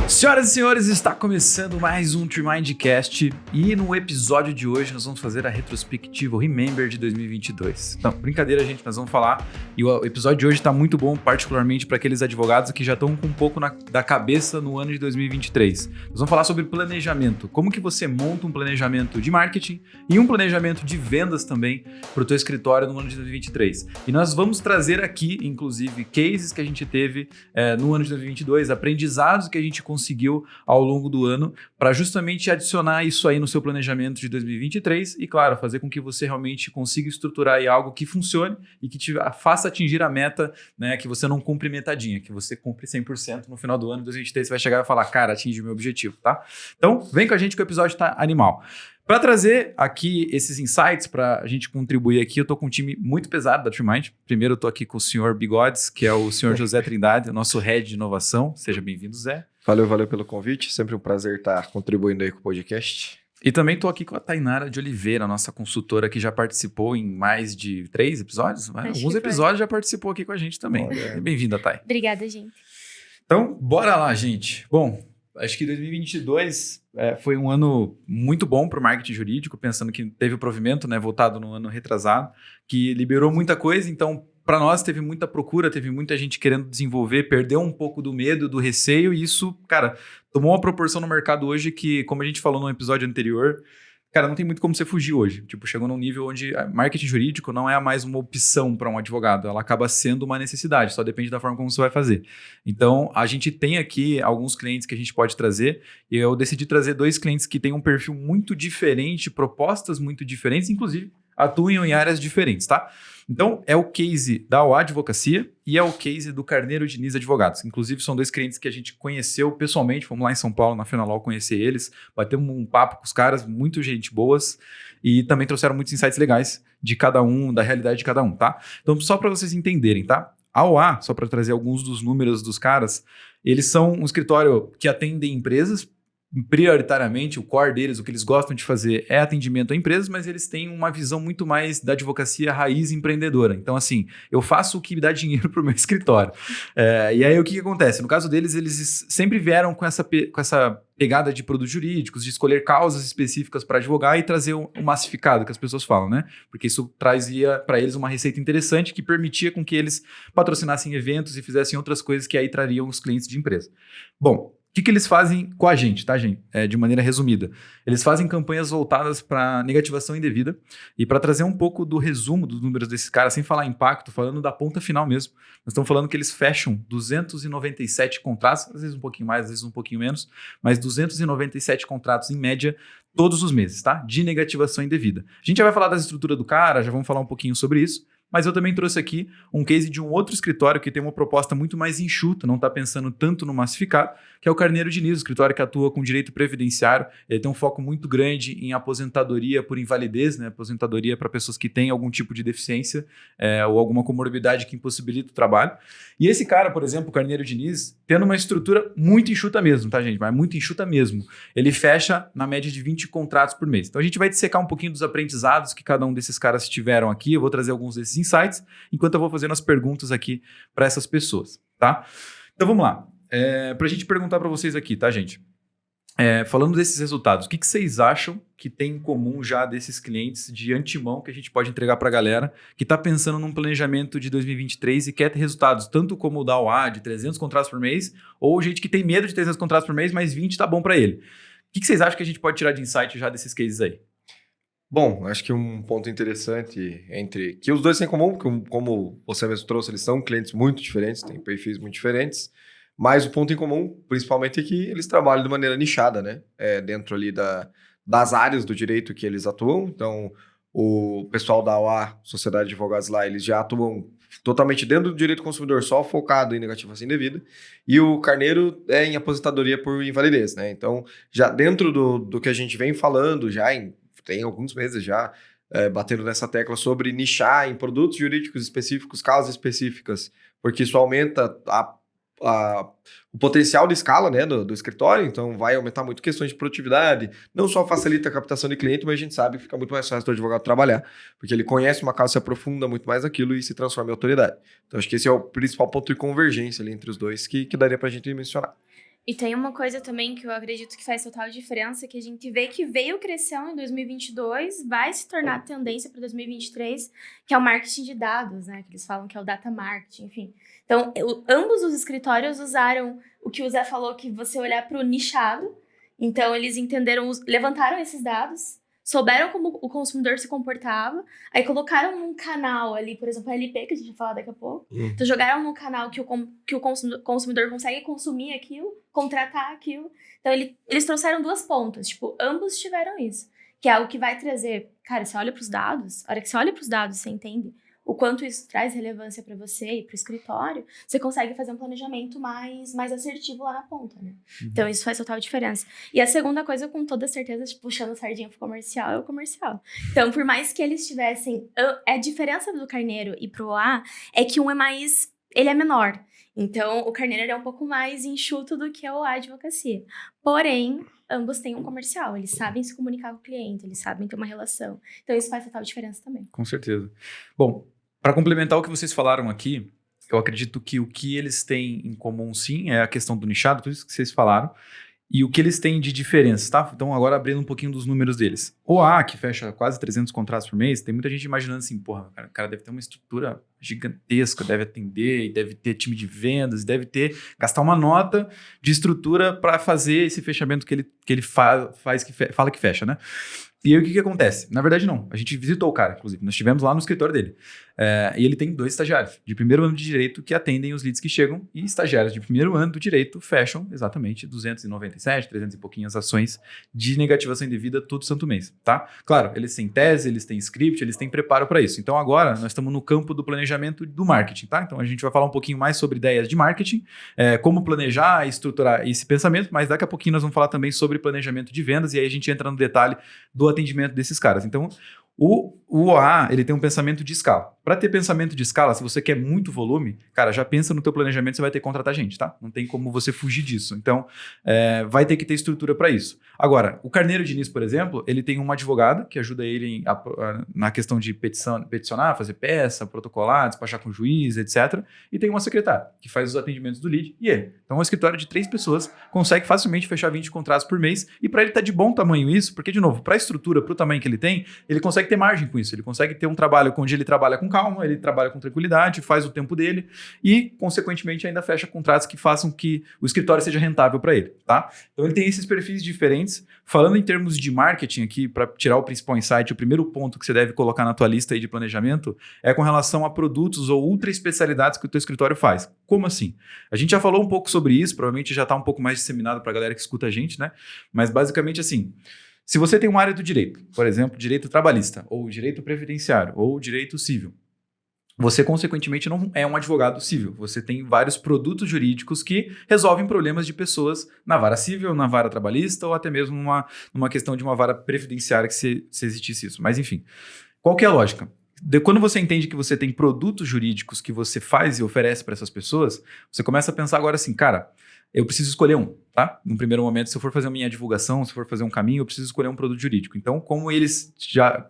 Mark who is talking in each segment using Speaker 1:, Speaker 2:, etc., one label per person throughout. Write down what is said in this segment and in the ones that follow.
Speaker 1: Senhoras e senhores, está começando mais um Tremindcast e no episódio de hoje nós vamos fazer a retrospectiva, o Remember de 2022. Não, brincadeira, gente, nós vamos falar e o episódio de hoje está muito bom, particularmente para aqueles advogados que já estão com um pouco da cabeça no ano de 2023. Nós vamos falar sobre planejamento, como que você monta um planejamento de marketing e um planejamento de vendas também para o teu escritório no ano de 2023. E nós vamos trazer aqui, inclusive, cases que a gente teve no ano de 2022, aprendizados que a gente conseguiu ao longo do ano para justamente adicionar isso aí no seu planejamento de 2023 e, claro, fazer com que você realmente consiga estruturar aí algo que funcione e que te faça atingir a meta, né, que você não cumpre metadinha, que você cumpre 100% no final do ano de 2023, você vai chegar e falar, cara, atingi o meu objetivo, tá? Então, vem com a gente que o episódio tá animal. Para trazer aqui esses insights, para a gente contribuir aqui, eu tô com um time muito pesado da Tremind. Primeiro eu tô aqui com o senhor Bigodes, que é o senhor José Trindade, o nosso head de inovação. Seja bem-vindo, Zé.
Speaker 2: Valeu pelo convite. Sempre um prazer estar contribuindo aí com o podcast.
Speaker 1: E também tô aqui com a Tainara de Oliveira, nossa consultora que já participou em mais de 3 episódios. Alguns episódios já participou aqui com a gente também. Bem-vinda, Thay.
Speaker 3: Obrigada, gente.
Speaker 1: Então, bora lá, gente. Bom, acho que 2022 foi um ano muito bom para o marketing jurídico, pensando que teve o provimento, né, voltado no ano retrasado, que liberou muita coisa. Então, para nós, teve muita procura, teve muita gente querendo desenvolver, perdeu um pouco do medo, do receio, e isso, cara, tomou uma proporção no mercado hoje que, como a gente falou no episódio anterior, cara, não tem muito como você fugir hoje. Tipo, chegou num nível onde marketing jurídico não é mais uma opção para um advogado, ela acaba sendo uma necessidade, só depende da forma como você vai fazer. Então, a gente tem aqui alguns clientes que a gente pode trazer, e eu decidi trazer 2 clientes que têm um perfil muito diferente, propostas muito diferentes, inclusive atuam em áreas diferentes, tá? Então, é o case da OA Advocacia e é o case do Carneiro Diniz Advogados. Inclusive, são 2 clientes que a gente conheceu pessoalmente. Fomos lá em São Paulo, na Fenalol, conhecer eles. Batemos um papo com os caras, muito gente boas. E também trouxeram muitos insights legais de cada um, da realidade de cada um, tá? Então, só para vocês entenderem, tá? A OA, só para trazer alguns dos números dos caras, eles são um escritório que atende empresas. Prioritariamente, o core deles, o que eles gostam de fazer é atendimento a empresas, mas eles têm uma visão muito mais da advocacia raiz empreendedora. Então, assim, eu faço o que me dá dinheiro para o meu escritório. E aí, o que acontece? No caso deles, eles sempre vieram com essa pegada de produtos jurídicos, de escolher causas específicas para advogar e trazer um massificado, que as pessoas falam, né? Porque isso trazia para eles uma receita interessante que permitia com que eles patrocinassem eventos e fizessem outras coisas que aí trariam os clientes de empresa. Bom, o que eles fazem com a gente, tá, gente? De maneira resumida. Eles fazem campanhas voltadas para negativação indevida e para trazer um pouco do resumo dos números desses caras, sem falar impacto, falando da ponta final mesmo. Nós estamos falando que eles fecham 297 contratos, às vezes um pouquinho mais, às vezes um pouquinho menos, mas 297 contratos em média todos os meses, tá? De negativação indevida. A gente já vai falar da estrutura do cara, já vamos falar um pouquinho sobre isso. Mas eu também trouxe aqui um case de um outro escritório que tem uma proposta muito mais enxuta, não está pensando tanto no massificado, que é o Carneiro Diniz, o escritório que atua com direito previdenciário. Ele tem um foco muito grande em aposentadoria por invalidez, né? Aposentadoria para pessoas que têm algum tipo de deficiência ou alguma comorbidade que impossibilita o trabalho. E esse cara, por exemplo, o Carneiro Diniz, tendo uma estrutura muito enxuta mesmo, tá, gente? Mas muito enxuta mesmo. Ele fecha na média de 20 contratos por mês. Então a gente vai dissecar um pouquinho dos aprendizados que cada um desses caras tiveram aqui. Eu vou trazer alguns desses insights, enquanto eu vou fazendo as perguntas aqui para essas pessoas, tá? Então vamos lá. Para a gente perguntar para vocês aqui, tá, gente? Falando desses resultados, o que vocês acham que tem em comum já desses clientes de antemão que a gente pode entregar para a galera que está pensando num planejamento de 2023 e quer ter resultados, tanto como o da OA, de 300 contratos por mês, ou gente que tem medo de 300 contratos por mês, mas 20 tá bom para ele. O que vocês acham que a gente pode tirar de insight já desses cases aí?
Speaker 2: Bom, acho que um ponto interessante entre que os dois têm em comum, porque como você mesmo trouxe, eles são clientes muito diferentes, têm perfis muito diferentes, mas o ponto em comum, principalmente, é que eles trabalham de maneira nichada, né? Dentro ali das áreas do direito que eles atuam. Então, o pessoal da OA, Sociedade de Advogados lá, eles já atuam totalmente dentro do direito do consumidor, só focado em negativação indevida, e o Carneiro é em aposentadoria por invalidez, né? Então, já dentro do que a gente vem falando, tem alguns meses já, batendo nessa tecla sobre nichar em produtos jurídicos específicos, causas específicas, porque isso aumenta o potencial de escala, né, do escritório, então vai aumentar muito questões de produtividade, não só facilita a captação de cliente, mas a gente sabe que fica muito mais fácil do advogado trabalhar, porque ele conhece uma causa, se aprofunda muito mais naquilo e se transforma em autoridade. Então acho que esse é o principal ponto de convergência ali entre os dois que daria pra gente mencionar.
Speaker 3: E tem uma coisa também que eu acredito que faz total diferença, que a gente vê que veio crescendo em 2022, vai se tornar tendência para 2023, que é o marketing de dados, né? Que eles falam que é o data marketing, enfim. Então, ambos os escritórios usaram o que o Zé falou, que você olhar para o nichado. Então, eles entenderam, levantaram esses dados, souberam como o consumidor se comportava, aí colocaram num canal ali, por exemplo, a LP, que a gente vai falar daqui a pouco. Então, jogaram num canal que o consumidor consegue consumir aquilo, contratar aquilo. Então, eles trouxeram duas pontas. Tipo, ambos tiveram isso. Que é o que vai trazer... Cara, você olha para os dados, a hora que você olha para os dados, você entende o quanto isso traz relevância para você e para o escritório, você consegue fazer um planejamento mais assertivo lá na ponta, né? Então, isso faz total diferença. E a segunda coisa, com toda certeza, puxando a sardinha pro comercial, é o comercial. Então, por mais que eles tivessem... A diferença do Carneiro e pro OA é que um é mais... Ele é menor. Então, o Carneiro é um pouco mais enxuto do que o OA Advocacia. Porém, ambos têm um comercial. Eles sabem se comunicar com o cliente, eles sabem ter uma relação. Então, isso faz total diferença também.
Speaker 1: Com certeza. Bom, para complementar o que vocês falaram aqui, eu acredito que o que eles têm em comum, sim, é a questão do nichado, tudo isso que vocês falaram, e o que eles têm de diferença, tá? Então, agora abrindo um pouquinho dos números deles. O A, que fecha quase 300 contratos por mês, tem muita gente imaginando assim, porra, o cara deve ter uma estrutura gigantesca, deve atender, deve ter time de vendas, deve gastar uma nota de estrutura para fazer esse fechamento que ele fala que fecha, né? E aí, o que acontece? Na verdade, não. A gente visitou o cara, inclusive. Nós estivemos lá no escritório dele. E ele tem 2 estagiários de primeiro ano de direito que atendem os leads que chegam, e estagiários de primeiro ano do direito fecham exatamente 297, 300 e pouquinhas ações de negativação indevida todo santo mês, tá? Claro, eles têm tese, eles têm script, eles têm preparo para isso. Então agora nós estamos no campo do planejamento do marketing, tá? Então a gente vai falar um pouquinho mais sobre ideias de marketing, como planejar e estruturar esse pensamento, mas daqui a pouquinho nós vamos falar também sobre planejamento de vendas, e aí a gente entra no detalhe do atendimento desses caras. Então, o OA, ele tem um pensamento de escala. Para ter pensamento de escala, se você quer muito volume, cara, já pensa no teu planejamento, você vai ter que contratar gente, tá? Não tem como você fugir disso. Então, vai ter que ter estrutura para isso. Agora, o Carneiro Diniz, por exemplo, ele tem uma advogada que ajuda ele na questão de peticionar, fazer peça, protocolar, despachar com o juiz, etc. E tem uma secretária que faz os atendimentos do lead e ele. Então, um escritório de 3 pessoas consegue facilmente fechar 20 contratos por mês, e para ele tá de bom tamanho isso, porque, de novo, para a estrutura, para o tamanho que ele tem, ele consegue ter margem com isso, ele consegue ter um trabalho onde ele trabalha com calma, ele trabalha com tranquilidade, faz o tempo dele e, consequentemente, ainda fecha contratos que façam que o escritório seja rentável para ele, tá? Então, ele tem esses perfis diferentes. Falando em termos de marketing aqui, para tirar o principal insight, o primeiro ponto que você deve colocar na tua lista aí de planejamento é com relação a produtos ou ultra especialidades que o teu escritório faz. Como assim? A gente já falou um pouco sobre isso, provavelmente já está um pouco mais disseminado para a galera que escuta a gente, né? Mas, basicamente, assim... Se você tem uma área do direito, por exemplo, direito trabalhista, ou direito previdenciário, ou direito civil, você, consequentemente, não é um advogado civil. Você tem vários produtos jurídicos que resolvem problemas de pessoas na vara civil, na vara trabalhista, ou até mesmo numa questão de uma vara previdenciária, que se existisse isso. Mas, enfim, qual que é a lógica? Quando você entende que você tem produtos jurídicos que você faz e oferece para essas pessoas, você começa a pensar agora assim, cara... Eu preciso escolher um, tá? No primeiro momento, se eu for fazer a minha divulgação, se for fazer um caminho, eu preciso escolher um produto jurídico. Então, como eles já...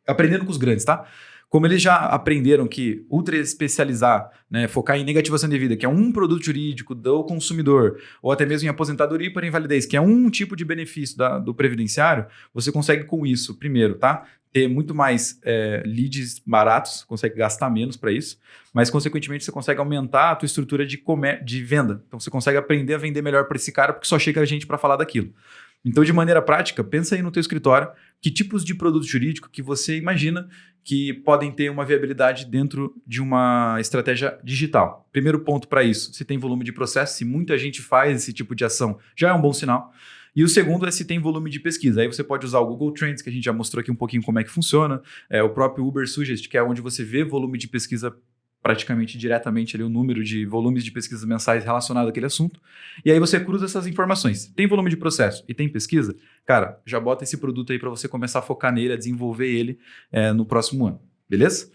Speaker 1: Aprendendo com os grandes, tá? Como eles já aprenderam que ultra especializar, né, focar em negativação indevida, que é um produto jurídico do consumidor, ou até mesmo em aposentadoria por invalidez, que é um tipo de benefício do previdenciário, você consegue com isso, primeiro, tá? Ter muito mais leads baratos, consegue gastar menos para isso, mas, consequentemente, você consegue aumentar a tua estrutura de venda. Então, você consegue aprender a vender melhor para esse cara, porque só chega a gente para falar daquilo. Então, de maneira prática, pensa aí no teu escritório que tipos de produto jurídico que você imagina que podem ter uma viabilidade dentro de uma estratégia digital. Primeiro ponto para isso, se tem volume de processo, se muita gente faz esse tipo de ação, já é um bom sinal. E o segundo é se tem volume de pesquisa. Aí você pode usar o Google Trends, que a gente já mostrou aqui um pouquinho como é que funciona, o próprio Uber Suggest, que é onde você vê volume de pesquisa praticamente diretamente ali, o número de volumes de pesquisas mensais relacionado àquele assunto. E aí você cruza essas informações. Tem volume de processo e tem pesquisa? Cara, já bota esse produto aí para você começar a focar nele, a desenvolver ele no próximo ano. Beleza?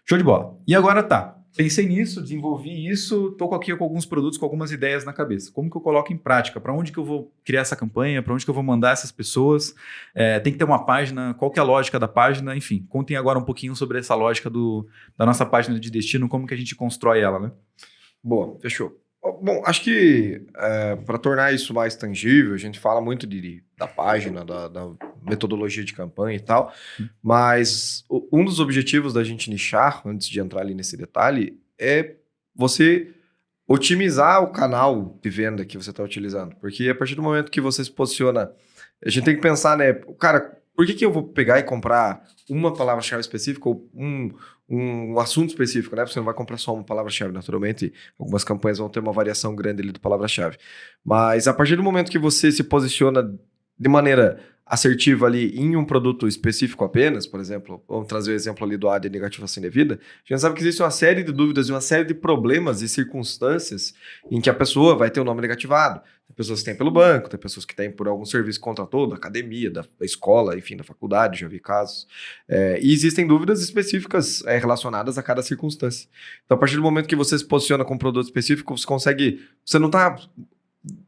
Speaker 1: Show de bola. E agora tá. Pensei nisso, desenvolvi isso, estou aqui com alguns produtos, com algumas ideias na cabeça. Como que eu coloco em prática? Para onde que eu vou criar essa campanha? Para onde que eu vou mandar essas pessoas? Tem que ter uma página, qual que é a lógica da página? Enfim, contem agora um pouquinho sobre essa lógica da nossa página de destino, como que a gente constrói ela, né?
Speaker 2: Boa, fechou. Bom, acho que para tornar isso mais tangível, a gente fala muito da página, da metodologia de campanha e tal, mas um dos objetivos da gente nichar, antes de entrar ali nesse detalhe, é você otimizar o canal de venda que você está utilizando. Porque a partir do momento que você se posiciona, a gente tem que pensar, né, cara, por que eu vou pegar e comprar uma palavra-chave específica ou um assunto específico, né? Porque você não vai comprar só uma palavra-chave, naturalmente. Algumas campanhas vão ter uma variação grande ali da palavra-chave. Mas a partir do momento que você se posiciona de maneira assertiva ali em um produto específico apenas, por exemplo, vamos trazer o exemplo ali do AD negativação indevida, a gente sabe que existe uma série de dúvidas e uma série de problemas e circunstâncias em que a pessoa vai ter o nome negativado. Tem pessoas que têm pelo banco, tem pessoas que têm por algum serviço que contratou, da academia, da escola, enfim, da faculdade, já vi casos. E existem dúvidas específicas relacionadas a cada circunstância. Então, a partir do momento que você se posiciona com um produto específico, você não está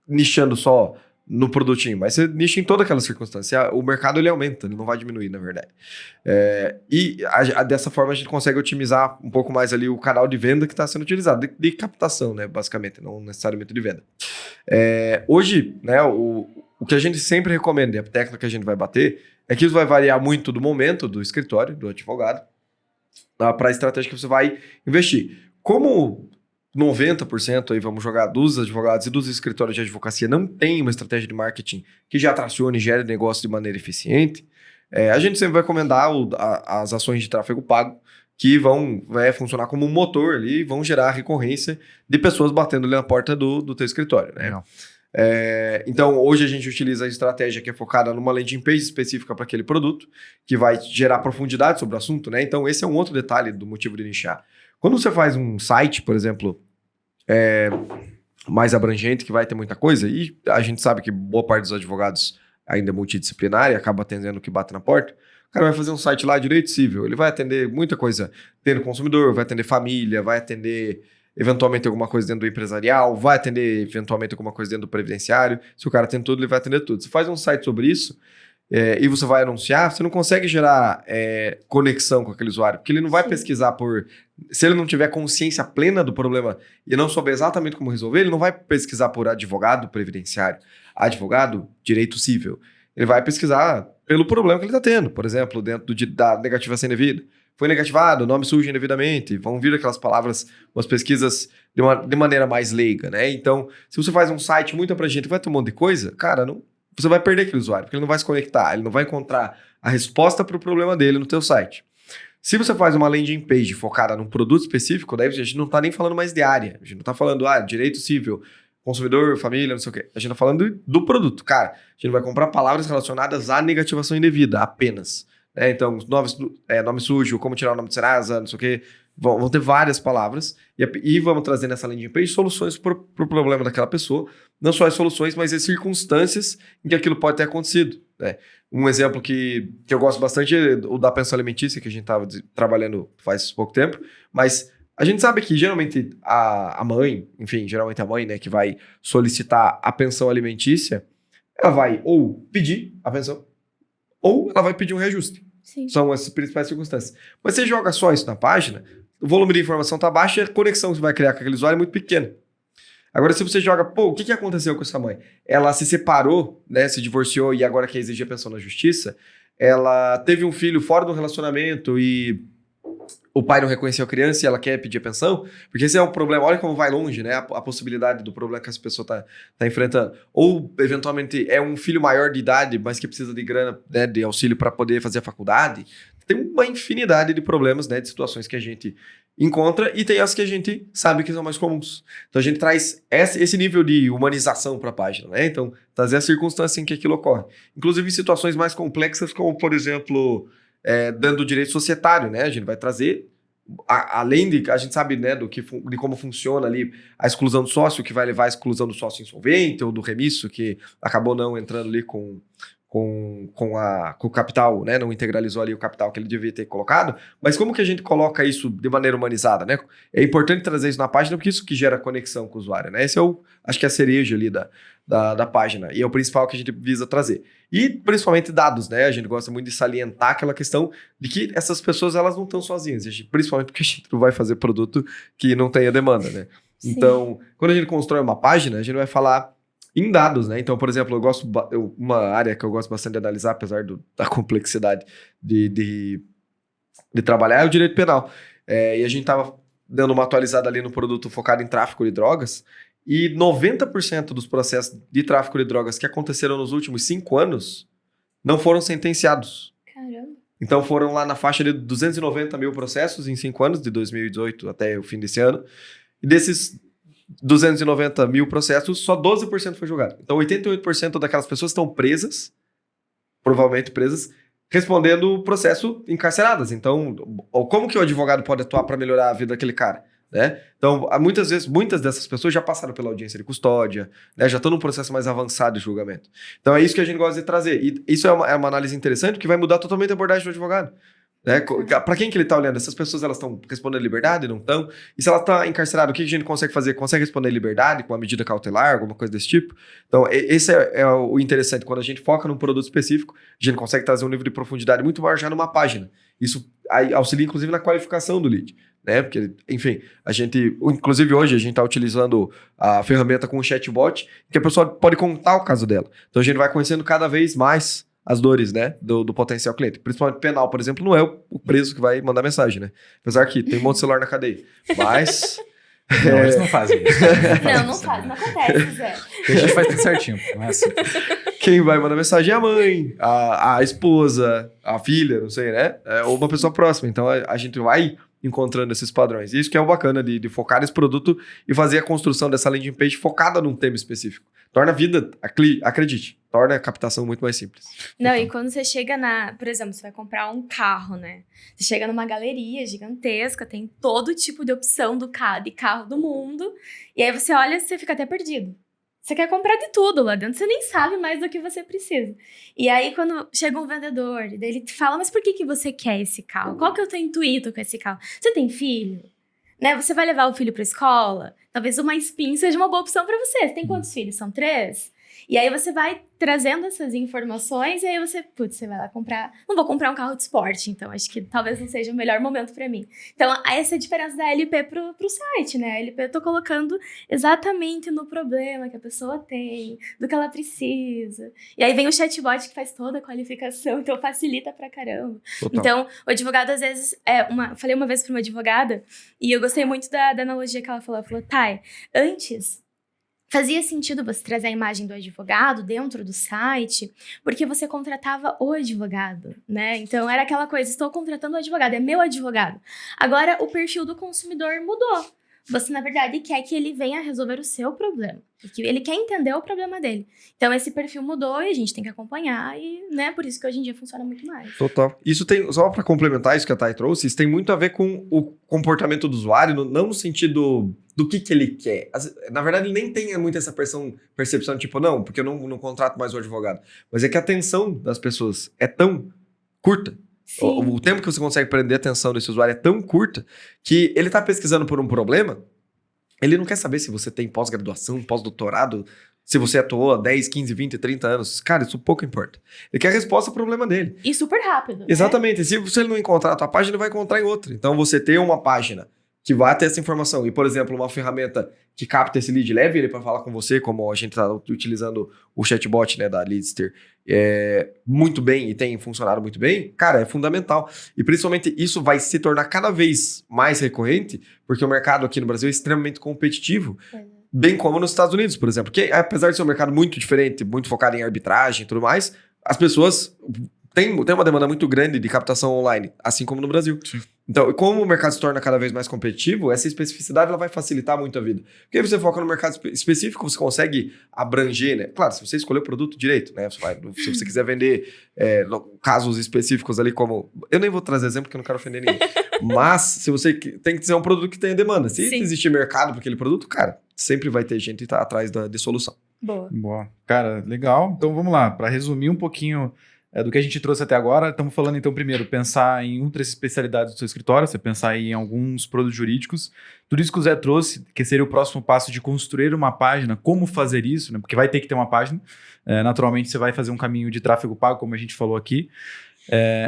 Speaker 2: nichando só no produtinho, mas você nicha em toda aquela circunstância. O mercado ele aumenta, ele não vai diminuir, na verdade. Dessa forma a gente consegue otimizar um pouco mais ali o canal de venda que está sendo utilizado, de captação, né, basicamente, não necessariamente de venda. Hoje, né, o que a gente sempre recomenda, e a técnica que a gente vai bater, é que isso vai variar muito do momento do escritório, do advogado, para a estratégia que você vai investir. Como 90% aí, vamos jogar, dos advogados e dos escritórios de advocacia não tem uma estratégia de marketing que já tracione e gere negócio de maneira eficiente, a gente sempre vai recomendar as ações de tráfego pago que vão funcionar como um motor ali e vão gerar recorrência de pessoas batendo ali na porta do teu escritório, né? Então, hoje a gente utiliza a estratégia que é focada numa landing page específica para aquele produto, que vai gerar profundidade sobre o assunto, né? Então, esse é um outro detalhe do motivo de nichar. Quando você faz um site, por exemplo, mais abrangente, que vai ter muita coisa, e a gente sabe que boa parte dos advogados ainda é multidisciplinar e acaba atendendo o que bate na porta, o cara vai fazer um site lá, direito civil, ele vai atender muita coisa dentro do consumidor, vai atender família, vai atender eventualmente alguma coisa dentro do empresarial, vai atender eventualmente alguma coisa dentro do previdenciário. Se o cara tem tudo, ele vai atender tudo. Você faz um site sobre isso, e você vai anunciar, você não consegue gerar conexão com aquele usuário, porque ele não vai pesquisar se ele não tiver consciência plena do problema e não souber exatamente como resolver, ele não vai pesquisar por advogado previdenciário, advogado direito civil. Ele vai pesquisar pelo problema que ele está tendo. Por exemplo, dentro da negativação indevida. Foi negativado, nome sujo indevidamente, vão vir aquelas palavras, umas pesquisas de maneira mais leiga, né? Então, se você faz um site muito abrangente e vai ter um monte de coisa, cara, você vai perder aquele usuário, porque ele não vai se conectar, ele não vai encontrar a resposta para o problema dele no teu site. Se você faz uma landing page focada num produto específico, daí a gente não está nem falando mais de área, a gente não está falando, direito cível, consumidor, família, não sei o quê. A gente está falando do produto. Cara, a gente vai comprar palavras relacionadas à negativação indevida, apenas. Então, nome sujo, como tirar o nome de Serasa, não sei o quê. Vão ter várias palavras e vamos trazer nessa landing page soluções para o problema daquela pessoa. Não só as soluções, mas as circunstâncias em que aquilo pode ter acontecido, né? Um exemplo que eu gosto bastante é o da pensão alimentícia, que a gente estava trabalhando faz pouco tempo, mas a gente sabe que geralmente a mãe, enfim, geralmente a mãe, né, que vai solicitar a pensão alimentícia, ela vai ou pedir a pensão, ou ela vai pedir um reajuste.
Speaker 3: Sim.
Speaker 2: São as principais circunstâncias. Mas você joga só isso na página, o volume de informação está baixo e a conexão que você vai criar com aquele usuário é muito pequena. Agora, se você joga, o que aconteceu com essa mãe? Ela se separou, né, se divorciou e agora quer exigir a pensão na justiça, ela teve um filho fora do relacionamento e o pai não reconheceu a criança e ela quer pedir a pensão, porque esse é um problema, olha como vai longe, né, a possibilidade do problema que essa pessoa tá enfrentando. Ou, eventualmente, é um filho maior de idade, mas que precisa de grana, né, de auxílio para poder fazer a faculdade. Tem uma infinidade de problemas, né, de situações que a gente encontra e tem as que a gente sabe que são mais comuns. Então, a gente traz esse nível de humanização para a página, né? Então, trazer a circunstância em que aquilo ocorre. Inclusive, em situações mais complexas, como, por exemplo, dentro do direito societário, né? A gente vai trazer, além de, a gente sabe, né, de como funciona ali a exclusão do sócio, que vai levar à exclusão do sócio insolvente ou do remisso, que acabou não entrando ali com o capital, né? Não integralizou ali o capital que ele devia ter colocado, mas como que a gente coloca isso de maneira humanizada, né? É importante trazer isso na página, porque isso que gera conexão com o usuário, né? Esse acho que é a cereja ali da página, e é o principal que a gente visa trazer. E principalmente dados, né? A gente gosta muito de salientar aquela questão de que essas pessoas, elas não estão sozinhas, principalmente porque a gente não vai fazer produto que não tenha demanda, né? Então, quando a gente constrói uma página, a gente vai falar em dados, né? Então, por exemplo, uma área que eu gosto bastante de analisar, apesar da complexidade de trabalhar, é o direito penal. E a gente estava dando uma atualizada ali no produto focado em tráfico de drogas, e 90% dos processos de tráfico de drogas que aconteceram nos últimos 5 anos não foram sentenciados.
Speaker 3: Caramba.
Speaker 2: Então foram lá na faixa de 290 mil processos em 5 anos, de 2018 até o fim desse ano. E desses 290 mil processos, só 12% foi julgado. Então 88% daquelas pessoas estão presas, provavelmente presas, respondendo o processo encarceradas. Então, como que o advogado pode atuar para melhorar a vida daquele cara? Né? Então, muitas vezes, muitas dessas pessoas já passaram pela audiência de custódia, né? Já estão num processo mais avançado de julgamento. Então, é isso que a gente gosta de trazer. E isso é uma análise interessante, que vai mudar totalmente a abordagem do advogado. Né? Para quem que ele está olhando? Essas pessoas, elas estão respondendo liberdade? Não estão? E se ela está encarcerada, o que a gente consegue fazer? Consegue responder liberdade com uma medida cautelar, alguma coisa desse tipo? Então, esse é o interessante. Quando a gente foca num produto específico, a gente consegue trazer um nível de profundidade muito maior já numa página. Isso auxilia, inclusive, na qualificação do lead. Né? Porque, enfim, inclusive hoje a gente está utilizando a ferramenta com o chatbot, que a pessoa pode contar o caso dela. Então a gente vai conhecendo cada vez mais as dores, né, do potencial cliente. Principalmente penal, por exemplo, não é o preso que vai mandar mensagem, né? Apesar que tem um monte de celular na cadeia. Mas...
Speaker 1: Não, eles não fazem isso.
Speaker 3: Não faz, não acontece, Zé.
Speaker 1: A gente faz tudo certinho, não é assim.
Speaker 2: Quem vai mandar mensagem é a mãe, a esposa, a filha, não sei, né? Ou uma pessoa próxima. Então a gente vai encontrando esses padrões. Isso que é o bacana de focar nesse produto e fazer a construção dessa landing page focada num tema específico. Torna a vida, acredite, torna a captação muito mais simples.
Speaker 3: Não, e quando você chega por exemplo, você vai comprar um carro, né? Você chega numa galeria gigantesca, tem todo tipo de opção de carro do mundo, e aí você olha e você fica até perdido. Você quer comprar de tudo lá dentro, você nem sabe mais do que você precisa. E aí, quando chega um vendedor, daí ele te fala, mas por que você quer esse carro? Qual que é o teu intuito com esse carro? Você tem filho? Né? Você vai levar o filho para a escola? Talvez uma Spin seja uma boa opção para você. Você tem quantos filhos? São 3? E aí você vai trazendo essas informações e aí você vai lá comprar... Não vou comprar um carro de esporte, então acho que talvez não seja o melhor momento para mim. Então, essa é a diferença da LP pro site, né? A LP eu tô colocando exatamente no problema que a pessoa tem, do que ela precisa. E aí vem o chatbot que faz toda a qualificação, então facilita pra caramba.
Speaker 2: Total.
Speaker 3: Então, o advogado às vezes... falei uma vez pra uma advogada e eu gostei muito da analogia que ela falou. Ela falou, Thay, antes... Fazia sentido você trazer a imagem do advogado dentro do site, porque você contratava o advogado, né? Então, era aquela coisa, estou contratando o advogado, é meu advogado. Agora, o perfil do consumidor mudou. Você, na verdade, quer que ele venha resolver o seu problema. Ele quer entender o problema dele. Então, esse perfil mudou e a gente tem que acompanhar e, né, por isso que hoje em dia funciona muito mais.
Speaker 2: Total. Isso tem, só para complementar isso que a Thay trouxe, isso tem muito a ver com o comportamento do usuário, não no sentido do que ele quer. Na verdade, ele nem tem muito essa percepção, tipo, não, porque eu não contrato mais o advogado. Mas é que a atenção das pessoas é tão curta. O tempo que você consegue prender a atenção desse usuário é tão curta que ele está pesquisando por um problema, ele não quer saber se você tem pós-graduação, pós-doutorado, se você atuou há 10, 15, 20, 30 anos. Cara, isso pouco importa. Ele quer a resposta ao problema dele.
Speaker 3: E super rápido.
Speaker 2: Exatamente. Né? Se ele não encontrar a tua página, ele vai encontrar em outra. Então, você ter uma página que vai ter essa informação e, por exemplo, uma ferramenta que capta esse lead, leve ele para falar com você, como a gente está utilizando o chatbot, né, da Leadster, muito bem e tem funcionado muito bem, cara, é fundamental. E principalmente isso vai se tornar cada vez mais recorrente, porque o mercado aqui no Brasil é extremamente competitivo, bem como nos Estados Unidos, por exemplo, que apesar de ser um mercado muito diferente, muito focado em arbitragem e tudo mais, as pessoas têm uma demanda muito grande de captação online, assim como no Brasil. Sim. Então, como o mercado se torna cada vez mais competitivo, essa especificidade ela vai facilitar muito a vida. Porque aí você foca no mercado específico, você consegue abranger, né? Claro, se você escolher o produto direito, né? Se você quiser vender casos específicos ali como... Eu nem vou trazer exemplo porque eu não quero ofender ninguém. Mas, se você tem que ser um produto que tenha demanda. Se existir mercado para aquele produto, cara, sempre vai ter gente atrás de solução.
Speaker 3: Boa.
Speaker 1: Cara, legal. Então, vamos lá. Para resumir um pouquinho... do que a gente trouxe até agora, estamos falando então primeiro, pensar em outras especialidades do seu escritório, você pensar em alguns produtos jurídicos, tudo isso que o Zé trouxe, que seria o próximo passo de construir uma página, como fazer isso, né? Porque vai ter que ter uma página, naturalmente você vai fazer um caminho de tráfego pago, como a gente falou aqui,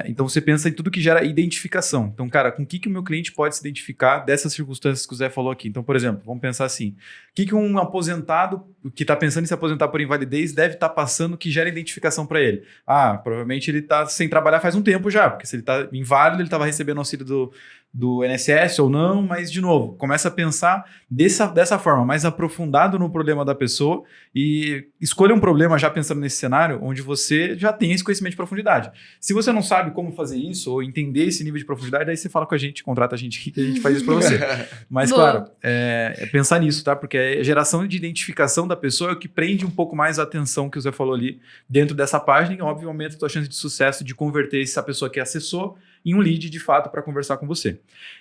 Speaker 1: Então você pensa em tudo que gera identificação. Então, cara, com o que o meu cliente pode se identificar dessas circunstâncias que o Zé falou aqui? Então, por exemplo, vamos pensar assim: o que um aposentado que está pensando em se aposentar por invalidez deve estar passando que gera identificação para ele? Provavelmente ele está sem trabalhar faz um tempo já, porque se ele está inválido, ele estava recebendo auxílio do INSS ou não, mas, de novo, começa a pensar dessa forma, mais aprofundado no problema da pessoa e escolha um problema já pensando nesse cenário onde você já tem esse conhecimento de profundidade. Se você não sabe como fazer isso ou entender esse nível de profundidade, aí você fala com a gente, contrata a gente aqui que a gente faz isso para você. Mas, claro, é pensar nisso, tá? Porque a geração de identificação da pessoa é o que prende um pouco mais a atenção que o Zé falou ali dentro dessa página e, óbvio, aumenta a tua chance de sucesso de converter essa pessoa que acessou em um lead de fato para conversar com você.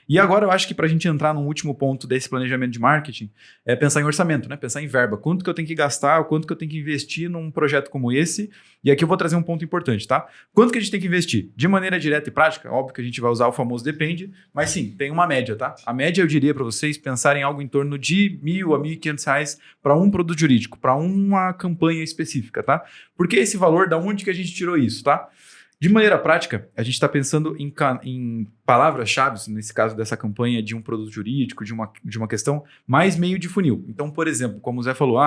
Speaker 1: E agora eu acho que para a gente entrar no último ponto desse planejamento de marketing é pensar em orçamento, né? Pensar em verba. Quanto que eu tenho que gastar, ou quanto que eu tenho que investir num projeto como esse. E aqui eu vou trazer um ponto importante, tá? Quanto que a gente tem que investir? De maneira direta e prática, óbvio que a gente vai usar o famoso depende, mas sim, tem uma média, tá? A média eu diria para vocês pensarem em algo em torno de R$1.000 a R$1.500 para um produto jurídico, para uma campanha específica, tá? Porque esse valor, da onde que a gente tirou isso, tá? De maneira prática, a gente está pensando em palavras-chave, nesse caso dessa campanha de um produto jurídico, de uma questão, mais meio de funil. Então, por exemplo, como o Zé falou,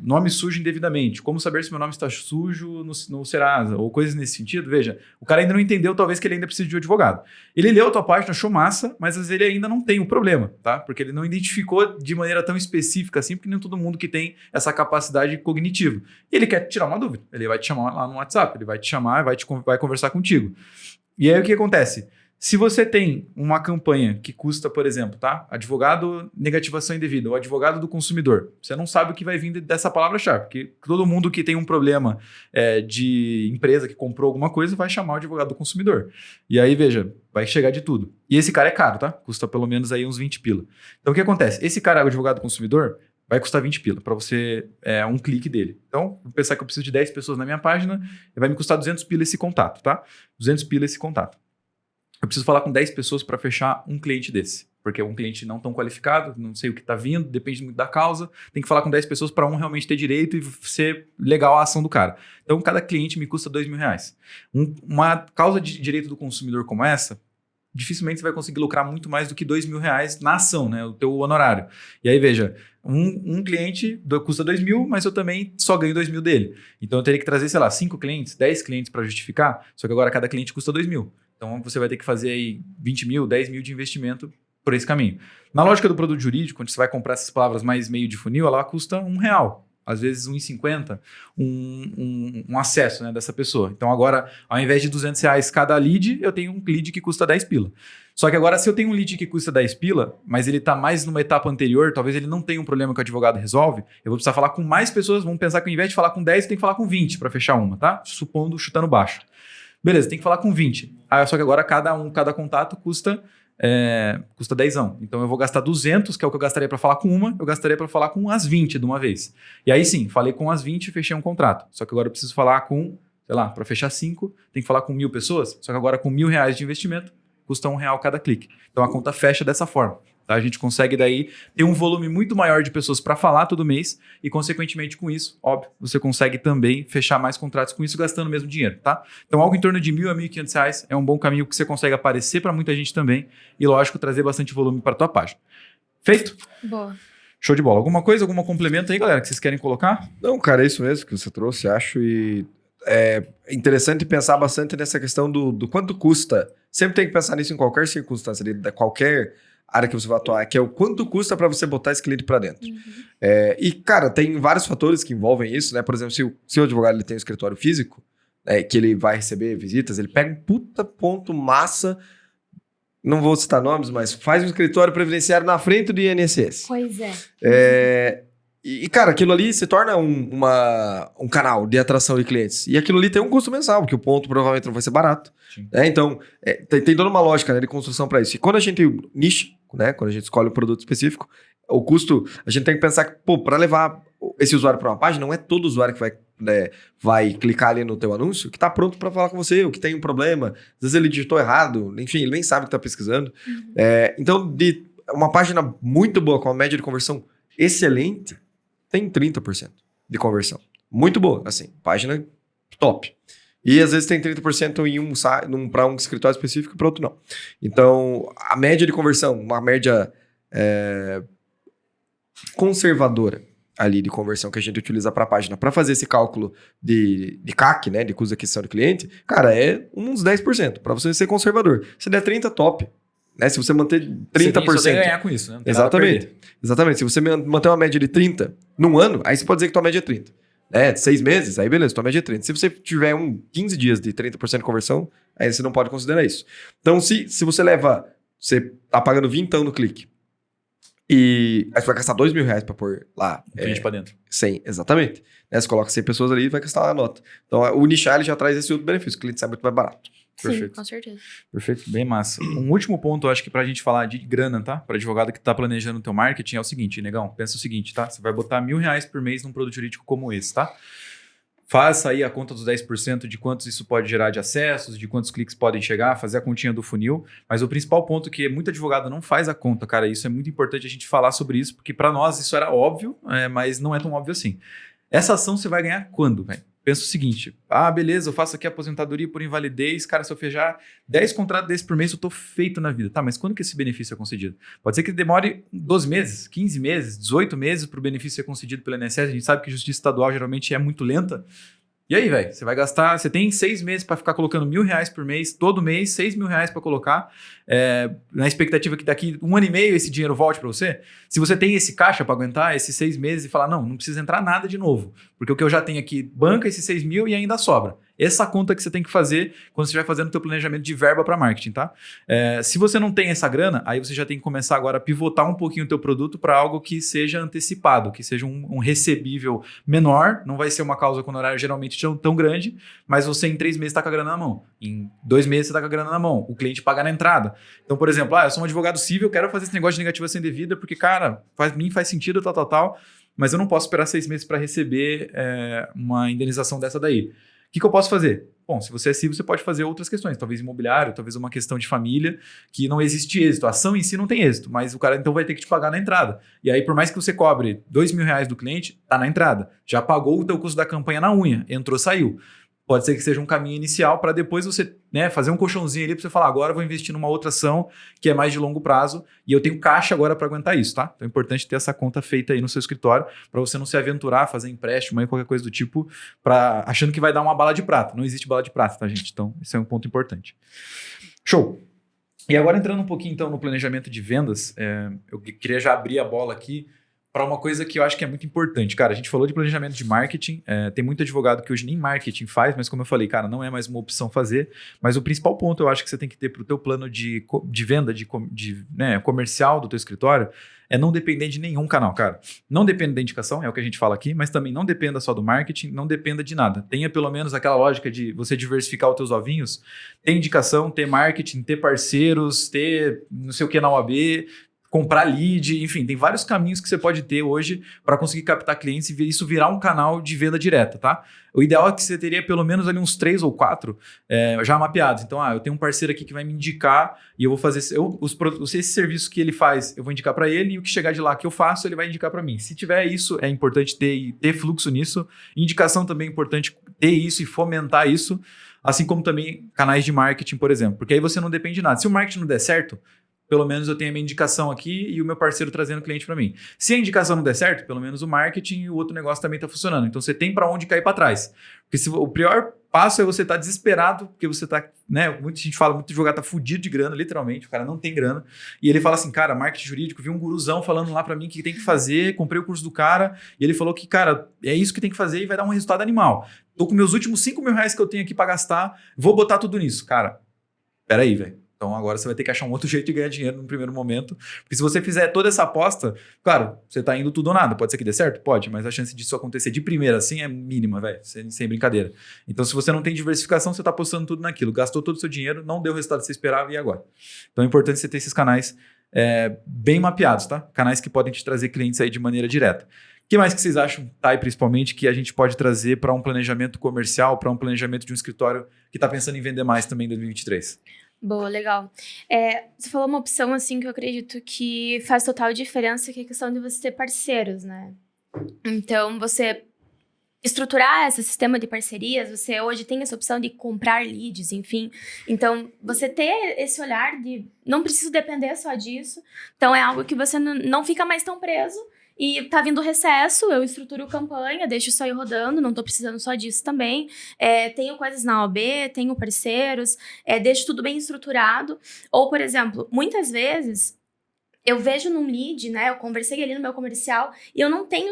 Speaker 1: nome sujo indevidamente, como saber se meu nome está sujo no Serasa, ou coisas nesse sentido. Veja, o cara ainda não entendeu, talvez que ele ainda precise de um advogado. Ele leu a tua página, achou massa, mas às vezes ele ainda não tem o problema, tá? Porque ele não identificou de maneira tão específica assim, porque nem todo mundo que tem essa capacidade cognitiva. E ele quer tirar uma dúvida, ele vai te chamar lá no WhatsApp, ele vai te chamar, vai conversar contigo. E aí o que acontece? Se você tem uma campanha que custa, por exemplo, tá? Advogado negativação indevida, ou advogado do consumidor, você não sabe o que vai vir dessa palavra-chave, porque todo mundo que tem um problema de empresa que comprou alguma coisa vai chamar o advogado do consumidor. E aí, veja, vai chegar de tudo. E esse cara é caro, tá? Custa pelo menos aí uns 20 pila. Então, o que acontece? Esse cara, o advogado do consumidor, vai custar 20 pila para você, um clique dele. Então, vou pensar que eu preciso de 10 pessoas na minha página, vai me custar 200 pila esse contato, tá? 200 pila esse contato. Eu preciso falar com 10 pessoas para fechar um cliente desse, porque é um cliente não tão qualificado, não sei o que está vindo, depende muito da causa, tem que falar com 10 pessoas para um realmente ter direito e ser legal a ação do cara. Então, cada cliente me custa R$2.000. Uma causa de direito do consumidor como essa, dificilmente você vai conseguir lucrar muito mais do que R$2.000 na ação, né? O teu honorário. E aí, veja, um cliente custa 2.000, mas eu também só ganho 2.000 dele. Então, eu teria que trazer, sei lá, 5 clientes, 10 clientes para justificar, só que agora cada cliente custa 2.000. Então, você vai ter que fazer aí 20.000, 10.000 de investimento por esse caminho. Na lógica do produto jurídico, quando você vai comprar essas palavras mais meio de funil, ela custa R$1. Às vezes R$1,50, um acesso, né, dessa pessoa. Então agora, ao invés de R$200 cada lead, eu tenho um lead que custa 10 pila. Só que agora, se eu tenho um lead que custa 10 pila, mas ele está mais numa etapa anterior, talvez ele não tenha um problema que o advogado resolve, eu vou precisar falar com mais pessoas, vamos pensar que ao invés de falar com 10, eu tenho que falar com 20 para fechar uma, tá? Supondo, chutando baixo. Beleza, tem que falar com 20. Só que agora cada contato custa 10. Então eu vou gastar 200, que é o que eu gastaria para falar com uma, eu gastaria para falar com as 20 de uma vez. E aí sim, falei com as 20 e fechei um contrato. Só que agora eu preciso falar com, sei lá, para fechar 5, tem que falar com 1.000 pessoas, só que agora com R$1.000 de investimento, custa R$1 cada clique. Então a conta fecha dessa forma. Tá? A gente consegue daí ter um volume muito maior de pessoas para falar todo mês e, consequentemente, com isso, óbvio, você consegue também fechar mais contratos com isso gastando o mesmo dinheiro, tá? Então, algo em torno de R$1.000 a R$1.500 é um bom caminho que você consegue aparecer para muita gente também e, lógico, trazer bastante volume para a tua página. Feito?
Speaker 3: Boa.
Speaker 1: Show de bola. Alguma coisa, algum complemento aí, galera, que vocês querem colocar?
Speaker 2: Não, cara, é isso mesmo que você trouxe, acho, e é interessante pensar bastante nessa questão do quanto custa. Sempre tem que pensar nisso em qualquer circunstância, de qualquer área que você vai atuar, que é o quanto custa para você botar esse cliente para dentro.
Speaker 3: Uhum.
Speaker 2: E, cara, tem vários fatores que envolvem isso, né? Por exemplo, se o advogado ele tem um escritório físico, que ele vai receber visitas, ele pega um puta ponto massa, não vou citar nomes, mas faz um escritório previdenciário na frente do INSS.
Speaker 3: Pois é.
Speaker 2: E, cara, aquilo ali se torna um canal de atração de clientes. E aquilo ali tem um custo mensal, porque o ponto provavelmente não vai ser barato. Então, tem toda uma lógica, né, de construção para isso. E quando a gente nicha, né, quando a gente escolhe um produto específico, o custo, a gente tem que pensar que, para levar esse usuário para uma página, não é todo usuário que vai clicar ali no teu anúncio que está pronto para falar com você, ou que tem um problema. Às vezes ele digitou errado, enfim, ele nem sabe o que está pesquisando.
Speaker 3: Uhum.
Speaker 2: Então, de uma página muito boa, com uma média de conversão excelente, tem 30% de conversão. Muito boa, assim, página top. E às vezes tem 30% para um escritório específico e para outro não. Então, a média de conversão, uma média conservadora ali de conversão que a gente utiliza para a página, para fazer esse cálculo de CAC, né, de custo de aquisição de cliente, cara, é uns 10%, para você ser conservador. Se der 30, top. Né? Se você manter 30%... Você tem
Speaker 1: ganhar com isso, né? Não tem
Speaker 2: Exatamente. Se você manter uma média de 30 num ano, aí você pode dizer que tua média é 30. 6 meses, aí beleza, tua média é 30. Se você tiver 15 dias de 30% de conversão, aí você não pode considerar isso. Então, se você você tá pagando 20 no clique, e aí você vai gastar R$2.000 para pôr lá.
Speaker 1: Cliente para dentro.
Speaker 2: 100, exatamente. Né? Você coloca 100 pessoas ali e vai gastar a nota. Então, o nichar ele já traz esse outro benefício. O cliente sai muito mais barato.
Speaker 3: Sim,
Speaker 1: Perfeito.
Speaker 3: com certeza.
Speaker 1: Perfeito, bem massa. Um último ponto, eu acho que pra gente falar de grana, tá? Para advogado que tá planejando o teu marketing é o seguinte, negão, pensa o seguinte, tá? Você vai botar R$1.000 por mês num produto jurídico como esse, tá? Faça aí a conta dos 10% de quantos isso pode gerar de acessos, de quantos cliques podem chegar, fazer a continha do funil. Mas o principal ponto é que muito advogado não faz a conta, cara. Isso é muito importante a gente falar sobre isso, porque para nós isso era óbvio, mas não é tão óbvio assim. Essa ação você vai ganhar quando, velho? Pensa o seguinte, beleza, eu faço aqui aposentadoria por invalidez, cara, se eu fechar 10 contratos desses por mês, eu tô feito na vida. Tá, mas quando que esse benefício é concedido? Pode ser que demore 12 meses, 15 meses, 18 meses para o benefício ser concedido pelo INSS. A gente sabe que a justiça estadual geralmente é muito lenta. E aí, velho, você vai gastar, você tem 6 meses para ficar colocando R$1.000 por mês, todo mês, R$6.000 para colocar, na expectativa que daqui 1 ano e meio esse dinheiro volte para você. Se você tem esse caixa para aguentar esses 6 meses e falar, não precisa entrar nada de novo, porque o que eu já tenho aqui banca esses 6 mil e ainda sobra. Essa conta que você tem que fazer quando você estiver fazendo o teu planejamento de verba para marketing, tá? Se você não tem essa grana, aí você já tem que começar agora a pivotar um pouquinho o teu produto para algo que seja antecipado, que seja um recebível menor, não vai ser uma causa com horário geralmente tão grande, mas você em 3 meses está com a grana na mão. Em 2 meses você está com a grana na mão. O cliente paga na entrada. Então, por exemplo, eu sou um advogado civil, eu quero fazer esse negócio de negativação indevida porque, cara, faz sentido, tal, mas eu não posso esperar 6 meses para receber uma indenização dessa daí. O que eu posso fazer? Bom, se você é civil, você pode fazer outras questões, talvez imobiliário, talvez uma questão de família, que não existe êxito. A ação em si não tem êxito, mas o cara então vai ter que te pagar na entrada. E aí, por mais que você cobre R$2.000 do cliente, tá na entrada. Já pagou o teu custo da campanha na unha, entrou, saiu. Pode ser que seja um caminho inicial para depois você fazer um colchãozinho ali para você falar, agora eu vou investir numa outra ação que é mais de longo prazo e eu tenho caixa agora para aguentar isso, tá? Então é importante ter essa conta feita aí no seu escritório para você não se aventurar, fazer empréstimo aí, qualquer coisa do tipo, achando que vai dar uma bala de prata. Não existe bala de prata, tá, gente? Então esse é um ponto importante. Show! E agora entrando um pouquinho então no planejamento de vendas, eu queria já abrir a bola aqui para uma coisa que eu acho que é muito importante. Cara, a gente falou de planejamento de marketing, tem muito advogado que hoje nem marketing faz, mas como eu falei, cara, não é mais uma opção fazer, mas o principal ponto eu acho que você tem que ter para o teu plano de venda, comercial do teu escritório, é não depender de nenhum canal, cara. Não dependa da indicação, é o que a gente fala aqui, mas também não dependa só do marketing, não dependa de nada. Tenha pelo menos aquela lógica de você diversificar os teus ovinhos, ter indicação, ter marketing, ter parceiros, ter não sei o que na OAB, comprar lead, enfim, tem vários caminhos que você pode ter hoje para conseguir captar clientes e isso virar um canal de venda direta, tá? O ideal é que você teria pelo menos ali uns 3 ou 4 já mapeados. Então, eu tenho um parceiro aqui que vai me indicar e eu vou fazer esse serviço que ele faz, eu vou indicar para ele e o que chegar de lá que eu faço, ele vai indicar para mim. Se tiver isso, é importante ter fluxo nisso. Indicação também é importante ter isso e fomentar isso, assim como também canais de marketing, por exemplo, porque aí você não depende de nada. Se o marketing não der certo, pelo menos eu tenho a minha indicação aqui e o meu parceiro trazendo cliente para mim. Se a indicação não der certo, pelo menos o marketing e o outro negócio também está funcionando. Então você tem para onde cair para trás. Porque o pior passo é você estar desesperado, porque você está, muita gente fala, muito advogado está fudido de grana, literalmente, o cara não tem grana. E ele fala assim, cara, marketing jurídico, vi um guruzão falando lá para mim que tem que fazer, comprei o curso do cara, e ele falou que, cara, é isso que tem que fazer e vai dar um resultado animal. Tô com meus últimos R$5.000 que eu tenho aqui para gastar, vou botar tudo nisso. Cara, peraí, velho. Então agora você vai ter que achar um outro jeito de ganhar dinheiro no primeiro momento. Porque se você fizer toda essa aposta, claro, você está indo tudo ou nada. Pode ser que dê certo? Pode, mas a chance disso acontecer de primeira assim é mínima, velho. Sem brincadeira. Então se você não tem diversificação, você está apostando tudo naquilo. Gastou todo o seu dinheiro, não deu o resultado que você esperava e agora? Então é importante você ter esses canais bem mapeados, tá? Canais que podem te trazer clientes aí de maneira direta. O que mais que vocês acham, Thay, principalmente, que a gente pode trazer para um planejamento comercial, para um planejamento de um escritório que está pensando em vender mais também em 2023?
Speaker 3: Boa, legal. Você falou uma opção, assim, que eu acredito que faz total diferença, que é a questão de você ter parceiros, né? Então, você estruturar esse sistema de parcerias, você hoje tem essa opção de comprar leads, enfim. Então, você ter esse olhar de não preciso depender só disso. Então, é algo que você não fica mais tão preso. E tá vindo recesso, eu estruturo campanha, deixo isso aí rodando, não tô precisando só disso também. Tenho coisas na OAB, tenho parceiros, deixo tudo bem estruturado. Ou, por exemplo, muitas vezes eu vejo num lead, né? Eu conversei ali no meu comercial e eu não tenho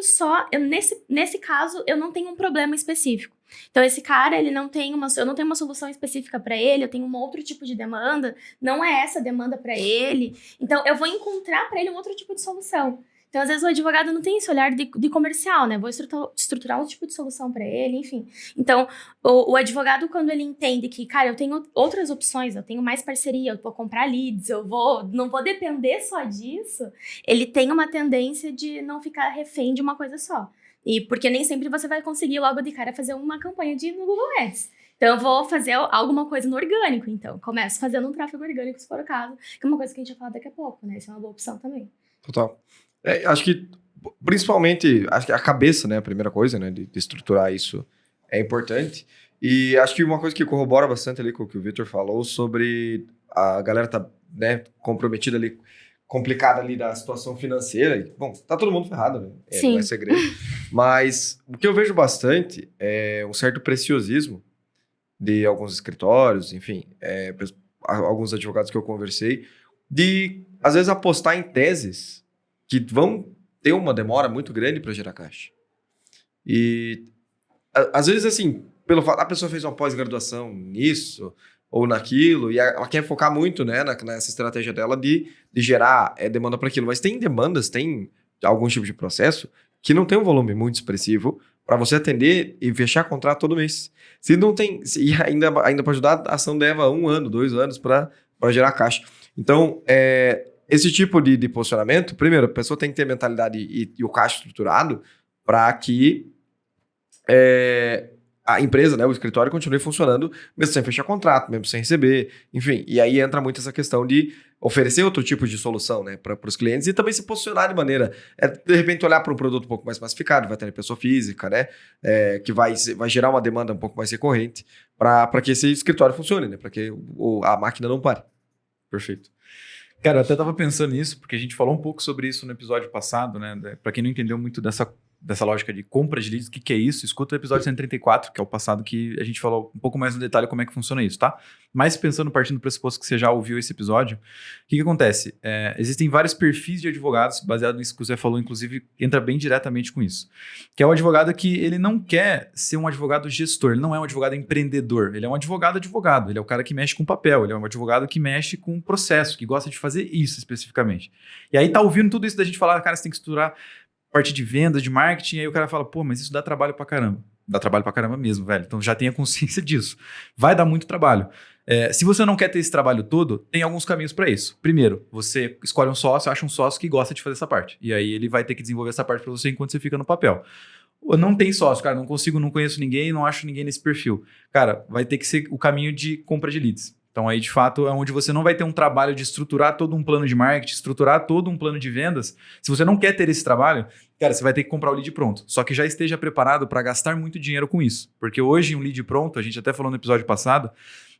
Speaker 3: nesse caso, eu não tenho um problema específico. Então, esse cara, eu não tenho uma solução específica para ele, eu tenho um outro tipo de demanda, não é essa demanda para ele. Então, eu vou encontrar para ele um outro tipo de solução. Então, às vezes, o advogado não tem esse olhar de comercial, né? Vou estruturar outro tipo de solução para ele, enfim. Então, o advogado, quando ele entende que, cara, eu tenho outras opções, eu tenho mais parceria, eu vou comprar leads, não vou depender só disso, ele tem uma tendência de não ficar refém de uma coisa só. E porque nem sempre você vai conseguir logo de cara fazer uma campanha no Google Ads. Então, eu vou fazer alguma coisa no orgânico, então. Começo fazendo um tráfego orgânico, se for o caso, que é uma coisa que a gente vai falar daqui a pouco, né? Isso é uma boa opção também.
Speaker 2: Total. Acho que, principalmente, acho que a cabeça, né, a primeira coisa, né, de estruturar isso é importante. E acho que uma coisa que corrobora bastante ali com o que o Victor falou sobre a galera tá, né, comprometida ali, complicada ali da situação financeira. E, bom, tá todo mundo ferrado, né?
Speaker 3: Sim.
Speaker 2: Não é segredo. Mas o que eu vejo bastante é um certo preciosismo de alguns escritórios, enfim, alguns advogados que eu conversei, de, às vezes, apostar em teses que vão ter uma demora muito grande para gerar caixa. E, às vezes, assim, pelo fato, a pessoa fez uma pós-graduação nisso ou naquilo, e ela quer focar muito, né, nessa estratégia dela de gerar demanda para aquilo. Mas tem demandas, tem algum tipo de processo que não tem um volume muito expressivo para você atender e fechar contrato todo mês. Se não tem, e ainda para ajudar, a ação leva 1 ano, 2 anos para gerar caixa. Então, esse tipo de posicionamento, primeiro, a pessoa tem que ter mentalidade e o caixa estruturado para que a empresa, né, o escritório, continue funcionando mesmo sem fechar contrato, mesmo sem receber, enfim. E aí entra muito essa questão de oferecer outro tipo de solução, né, para os clientes e também se posicionar de maneira, de repente, olhar para um produto um pouco mais massificado, vai ter pessoa física, né, que vai gerar uma demanda um pouco mais recorrente para que esse escritório funcione, né, para que a máquina não pare. Perfeito.
Speaker 1: Cara, eu até tava pensando nisso, porque a gente falou um pouco sobre isso no episódio passado, né? Pra quem não entendeu muito dessa lógica de compra de leads, o que é isso? Escuta o episódio 134, que é o passado que a gente falou um pouco mais no detalhe como é que funciona isso, tá? Mas pensando, partindo do pressuposto que você já ouviu esse episódio, o que acontece? Existem vários perfis de advogados, baseado nisso que você falou, inclusive, entra bem diretamente com isso. Que é o advogado que ele não quer ser um advogado gestor, ele não é um advogado empreendedor, ele é um advogado, ele é o cara que mexe com papel, ele é um advogado que mexe com processo, que gosta de fazer isso especificamente. E aí tá ouvindo tudo isso da gente falar, cara, você tem que estruturar parte de vendas, de marketing, e aí o cara fala, pô, mas isso dá trabalho pra caramba. Dá trabalho pra caramba mesmo, velho. Então já tenha consciência disso. Vai dar muito trabalho. Se você não quer ter esse trabalho todo, tem alguns caminhos para isso. Primeiro, você escolhe um sócio, acha um sócio que gosta de fazer essa parte. E aí ele vai ter que desenvolver essa parte para você enquanto você fica no papel. Ou não tem sócio, cara, não conheço ninguém, não acho ninguém nesse perfil. Cara, vai ter que ser o caminho de compra de leads. Então aí, de fato, é onde você não vai ter um trabalho de estruturar todo um plano de marketing, estruturar todo um plano de vendas. Se você não quer ter esse trabalho, cara, você vai ter que comprar o lead pronto. Só que já esteja preparado para gastar muito dinheiro com isso. Porque hoje, um lead pronto, a gente até falou no episódio passado,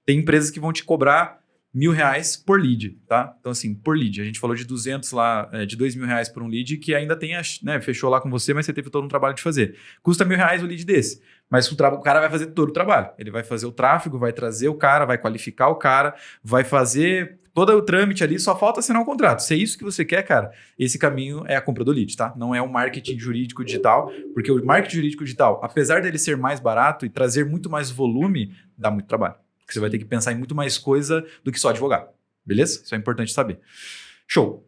Speaker 1: tem empresas que vão te cobrar R$1.000 por lead, tá? Então, assim, por lead. A gente falou de 200 lá, de R$2.000 por um lead, que ainda tem, né, fechou lá com você, mas você teve todo um trabalho de fazer. Custa R$1.000 o lead desse. Mas o cara vai fazer todo o trabalho. Ele vai fazer o tráfego, vai trazer o cara, vai qualificar o cara, vai fazer todo o trâmite ali, só falta assinar um contrato. Se é isso que você quer, cara, esse caminho é a compra do lead, tá? Não é o marketing jurídico digital, porque o marketing jurídico digital, apesar dele ser mais barato e trazer muito mais volume, dá muito trabalho. Porque você vai ter que pensar em muito mais coisa do que só advogar. Beleza? Isso é importante saber. Show.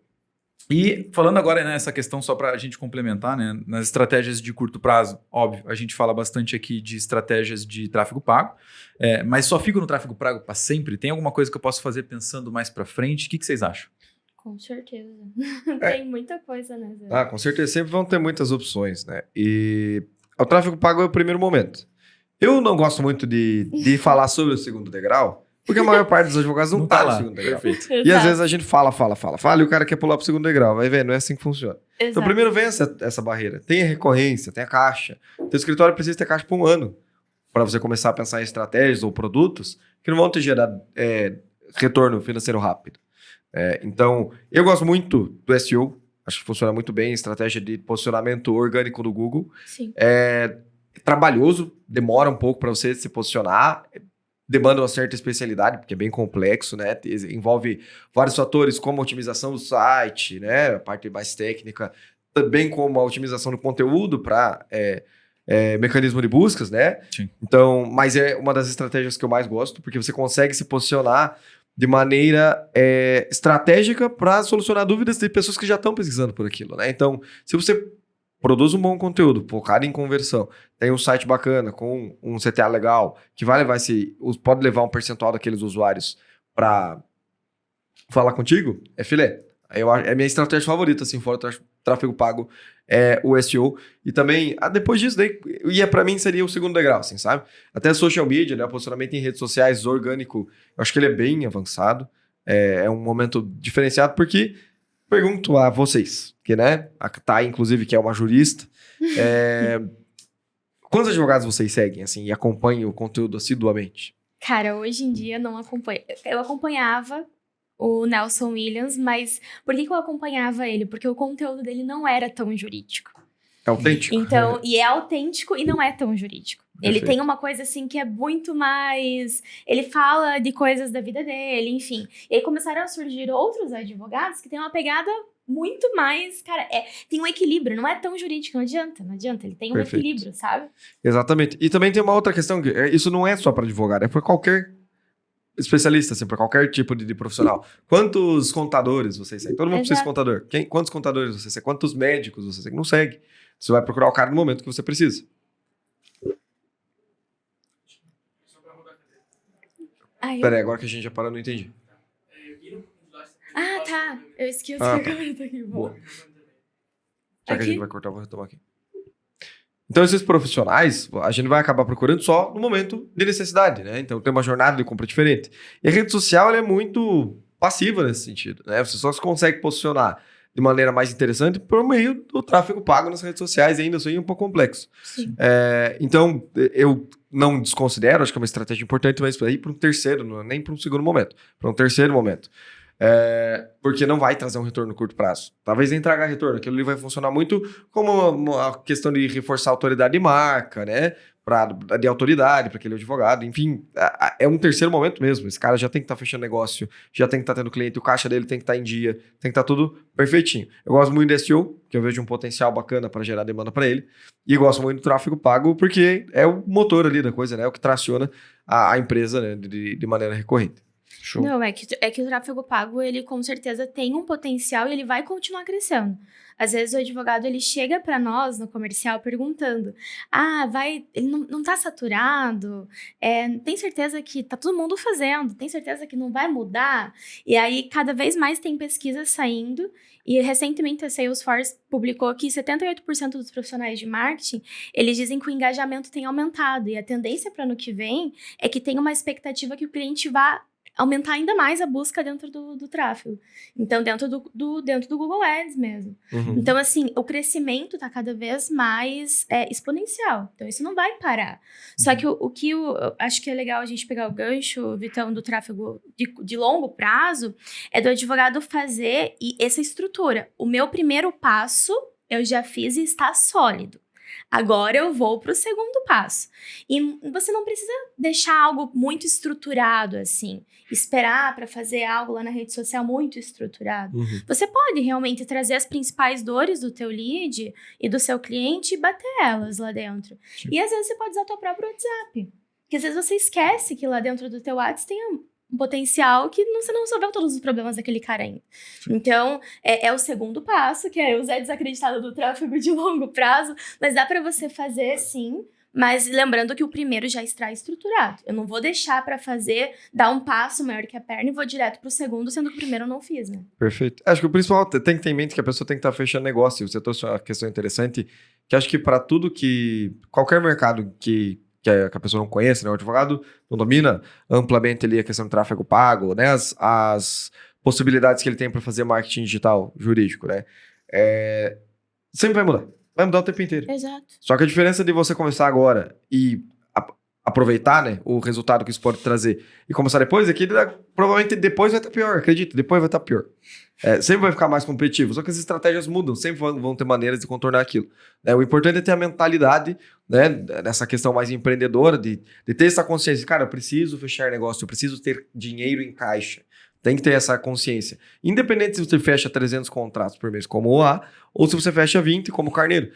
Speaker 1: E falando agora nessa questão, só para a gente complementar, né, nas estratégias de curto prazo, óbvio, a gente fala bastante aqui de estratégias de tráfego pago, mas só fico no tráfego pago para sempre? Tem alguma coisa que eu posso fazer pensando mais para frente? O que vocês acham?
Speaker 3: Com certeza. Tem muita coisa, né, Zé?
Speaker 2: Ah, com certeza. Sempre vão ter muitas opções, né? E o tráfego pago é o primeiro momento. Eu não gosto muito de falar sobre o segundo degrau, Porque a maior parte dos advogados não tá no segundo degrau.
Speaker 1: Perfeito.
Speaker 2: E às vezes a gente fala, e o cara quer pular pro segundo degrau. Vai ver, não é assim que funciona. Então,
Speaker 3: Exato.
Speaker 2: primeiro vem essa barreira. Tem a recorrência, tem a caixa. Teu escritório precisa ter caixa por um ano para você começar a pensar em estratégias ou produtos que não vão te gerar retorno financeiro rápido. Então, eu gosto muito do SEO. Acho que funciona muito bem. Estratégia de posicionamento orgânico do Google.
Speaker 3: Sim.
Speaker 2: É trabalhoso, demora um pouco para você se posicionar. Demanda uma certa especialidade, porque é bem complexo, né? Envolve vários fatores, como a otimização do site, né? A parte mais técnica, também como a otimização do conteúdo para mecanismo de buscas, né?
Speaker 1: Sim.
Speaker 2: Então, mas é uma das estratégias que eu mais gosto, porque você consegue se posicionar de maneira estratégica para solucionar dúvidas de pessoas que já estão pesquisando por aquilo, né? Então, se você produz um bom conteúdo, focado em conversão, tem um site bacana, com um CTA legal, que vai levar pode levar um percentual daqueles usuários para falar contigo, é filé. É a minha estratégia favorita, assim, fora do tráfego pago, é o SEO. E também, depois disso, para mim seria o segundo degrau, assim, sabe? Até social media, né? O posicionamento em redes sociais orgânico, eu acho que ele é bem avançado. É um momento diferenciado, porque pergunto a vocês, que, né? A Thay, inclusive, que é uma jurista. Quantos advogados vocês seguem, assim, e acompanham o conteúdo assiduamente?
Speaker 3: Cara, hoje em dia não acompanho. Eu acompanhava o Nelson Williams, mas por que eu acompanhava ele? Porque o conteúdo dele não era tão jurídico.
Speaker 2: É autêntico?
Speaker 3: Então, e é autêntico e não é tão jurídico. Ele
Speaker 2: Perfeito.
Speaker 3: tem uma coisa assim que é muito mais... Ele fala de coisas da vida dele, enfim. E aí começaram a surgir outros advogados que têm uma pegada muito mais... Cara, tem um equilíbrio, não é tão jurídico, não adianta. Ele tem um
Speaker 2: Perfeito.
Speaker 3: equilíbrio, sabe?
Speaker 2: Exatamente. E também tem uma outra questão, que isso não é só para advogado, é para qualquer especialista, assim, para qualquer tipo de profissional. Quantos contadores você segue? Todo mundo precisa de contador. Quantos contadores você segue? Quantos médicos você segue? Não segue. Você vai procurar o cara no momento que você precisa. Peraí, agora que a gente já parou, eu não entendi.
Speaker 3: Ah, tá. Eu esqueci
Speaker 2: Ah,
Speaker 3: a
Speaker 2: tá.
Speaker 3: caneta aqui.
Speaker 2: Boa. Já que a
Speaker 3: Aqui?
Speaker 2: gente vai cortar, eu vou retomar aqui. Então, esses profissionais, a gente vai acabar procurando só no momento de necessidade, né? Então, tem uma jornada de compra diferente. E a rede social, ela é muito passiva nesse sentido, né? Você só se consegue posicionar de maneira mais interessante por meio do tráfego pago nas redes sociais, e ainda assim é um pouco complexo.
Speaker 3: Sim.
Speaker 2: Então, eu não desconsidero, acho que é uma estratégia importante, mas para ir para um terceiro, não é nem para um segundo momento, para um terceiro momento. Porque não vai trazer um retorno no curto prazo. Talvez nem traga retorno. Aquilo ali vai funcionar muito como uma questão de reforçar a autoridade de marca, né? De autoridade para aquele advogado. Enfim, é um terceiro momento mesmo. Esse cara já tem que estar fechando negócio, já tem que estar tendo cliente, o caixa dele tem que estar em dia, tem que estar tudo perfeitinho. Eu gosto muito do SEO, que eu vejo um potencial bacana para gerar demanda para ele. E gosto muito do tráfego pago, porque é o motor ali da coisa, né? É o que traciona a empresa, né? de maneira recorrente. Show.
Speaker 3: Não, é que o tráfego pago, ele com certeza tem um potencial e ele vai continuar crescendo. Às vezes o advogado, ele chega para nós no comercial perguntando, ele não tá saturado? Tem certeza que tá todo mundo fazendo? Tem certeza que não vai mudar? E aí, cada vez mais tem pesquisas saindo e recentemente a Salesforce publicou que 78% dos profissionais de marketing, eles dizem que o engajamento tem aumentado e a tendência para ano que vem é que tem uma expectativa que o cliente vá aumentar ainda mais a busca dentro do tráfego. Então, dentro do Google Ads mesmo.
Speaker 2: Uhum.
Speaker 3: Então, assim, o crescimento está cada vez mais exponencial. Então, isso não vai parar. Só que o que eu acho que é legal a gente pegar o gancho, Vitão, do tráfego de longo prazo, é do advogado fazer essa estrutura. O meu primeiro passo, eu já fiz e está sólido. Agora eu vou para o segundo passo. E você não precisa deixar algo muito estruturado, assim. Esperar para fazer algo lá na rede social muito estruturado.
Speaker 2: Uhum.
Speaker 3: Você pode realmente trazer as principais dores do teu lead e do seu cliente e bater elas lá dentro.
Speaker 1: Sim.
Speaker 3: E às vezes você pode usar o teu próprio WhatsApp. Porque às vezes você esquece que lá dentro do teu WhatsApp tem um potencial que você não resolveu todos os problemas daquele cara ainda.
Speaker 1: Sim.
Speaker 3: Então, é o segundo passo, que é o Zé desacreditado do tráfego de longo prazo, mas dá para você fazer sim, mas lembrando que o primeiro já está estruturado. Eu não vou deixar para fazer, dar um passo maior que a perna e vou direto pro segundo, sendo que o primeiro eu não fiz, né?
Speaker 2: Perfeito. Acho que o principal tem que ter em mente que a pessoa tem que estar fechando negócio. Você trouxe uma questão interessante, que acho que para tudo que... Qualquer mercado que que a pessoa não conhece, né? O advogado não domina amplamente ali a questão do tráfego pago, né? As possibilidades que ele tem para fazer marketing digital jurídico, né? Sempre vai mudar. Vai mudar o tempo inteiro.
Speaker 3: Exato.
Speaker 2: Só que a diferença de você começar agora e aproveitar, né, o resultado que isso pode trazer e começar depois é que provavelmente depois vai estar pior, acredito, depois vai estar pior. Sempre vai ficar mais competitivo, só que as estratégias mudam, sempre vão ter maneiras de contornar aquilo. O importante é ter a mentalidade, né, dessa questão mais empreendedora, de ter essa consciência, cara, eu preciso fechar negócio, eu preciso ter dinheiro em caixa. Tem que ter essa consciência. Independente se você fecha 300 contratos por mês como o A, ou se você fecha 20 como o Carneiro.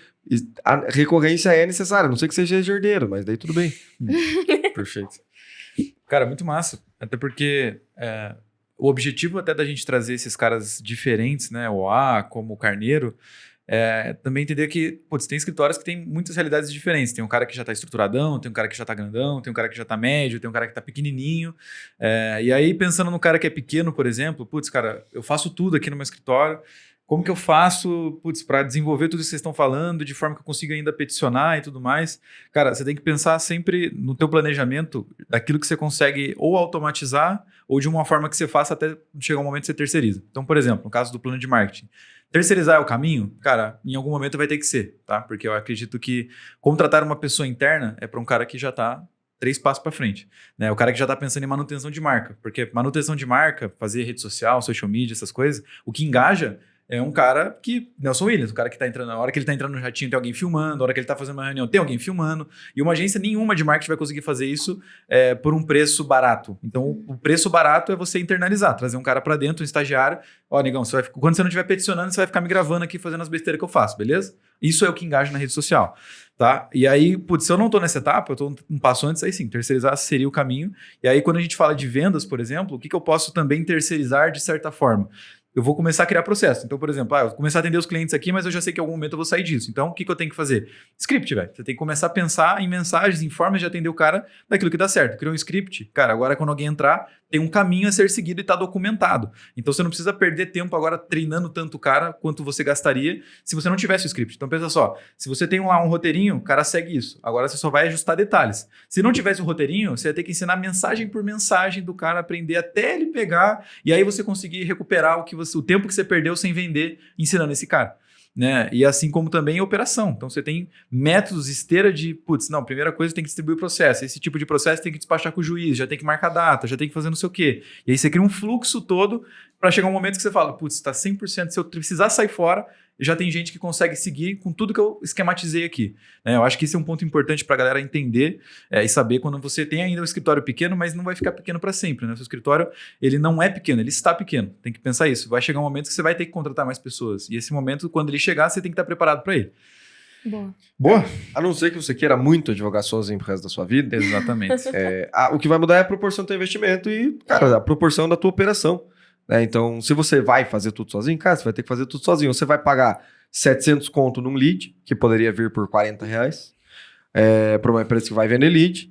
Speaker 2: A recorrência é necessária, a não sei que seja herdeiro, mas daí tudo bem.
Speaker 1: Perfeito. Cara, muito massa. Até porque o objetivo até da gente trazer esses caras diferentes, né? O A como o Carneiro, também entender que, putz, tem escritórios que tem muitas realidades diferentes. Tem um cara que já tá estruturadão, tem um cara que já tá grandão, tem um cara que já tá médio, tem um cara que tá pequenininho. E aí, pensando no cara que é pequeno, por exemplo, putz, cara, eu faço tudo aqui no meu escritório. Como que eu faço, putz, para desenvolver tudo isso que vocês estão falando, de forma que eu consiga ainda peticionar e tudo mais? Cara, você tem que pensar sempre no teu planejamento daquilo que você consegue ou automatizar ou de uma forma que você faça até chegar um momento que você terceiriza. Então, por exemplo, no caso do plano de marketing, terceirizar é o caminho? Cara, em algum momento vai ter que ser, tá? Porque eu acredito que contratar uma pessoa interna é para um cara que já está 3 passos para frente, né? O cara que já está pensando em manutenção de marca, porque manutenção de marca, fazer rede social, social media, essas coisas, o que engaja é um cara que, Nelson Williams, o cara que tá entrando, na hora que ele tá entrando no jatinho tem alguém filmando, na hora que ele tá fazendo uma reunião tem alguém filmando, e uma agência nenhuma de marketing vai conseguir fazer isso por um preço barato. Então, o preço barato é você internalizar, trazer um cara pra dentro, um estagiário, negão, quando você não estiver peticionando, você vai ficar me gravando aqui fazendo as besteiras que eu faço, beleza? Isso é o que engaja na rede social, tá? E aí, putz, se eu não tô nessa etapa, eu tô um passo antes, aí sim, terceirizar seria o caminho. E aí, quando a gente fala de vendas, por exemplo, o que eu posso também terceirizar de certa forma? Eu vou começar a criar processo. Então, por exemplo, eu vou começar a atender os clientes aqui, mas eu já sei que em algum momento eu vou sair disso. Então, o que eu tenho que fazer? Script, velho. Você tem que começar a pensar em mensagens, em formas de atender o cara daquilo que dá certo. Criou um script, cara, agora quando alguém entrar, tem um caminho a ser seguido e está documentado. Então, você não precisa perder tempo agora treinando tanto o cara quanto você gastaria se você não tivesse o script. Então, pensa só, se você tem lá um roteirinho, o cara segue isso. Agora você só vai ajustar detalhes. Se não tivesse o roteirinho, você ia ter que ensinar mensagem por mensagem do cara, aprender até ele pegar, e aí você conseguir recuperar o tempo que você perdeu sem vender, ensinando esse cara. Né? E assim como também a operação. Então você tem métodos, esteira de, putz, não, primeira coisa tem que distribuir o processo. Esse tipo de processo tem que despachar com o juiz, já tem que marcar data, já tem que fazer não sei o quê. E aí você cria um fluxo todo para chegar um momento que você fala, putz, está 100%, se eu precisar sair fora, já tem gente que consegue seguir com tudo que eu esquematizei aqui. Eu acho que esse é um ponto importante para a galera entender e saber quando você tem ainda um escritório pequeno, mas não vai ficar pequeno para sempre. Né? O seu escritório, ele não é pequeno, ele está pequeno. Tem que pensar isso. Vai chegar um momento que você vai ter que contratar mais pessoas. E esse momento, quando ele chegar, você tem que estar preparado para ele.
Speaker 3: Boa.
Speaker 2: A não ser que você queira muito advogar sozinho pro resto da sua vida.
Speaker 1: Exatamente.
Speaker 2: O que vai mudar é a proporção do teu investimento e, cara, a proporção da tua operação. Então, se você vai fazer tudo sozinho, cara, você vai ter que fazer tudo sozinho. Você vai pagar 700 conto num lead, que poderia vir por R$40, para uma empresa que vai vender lead,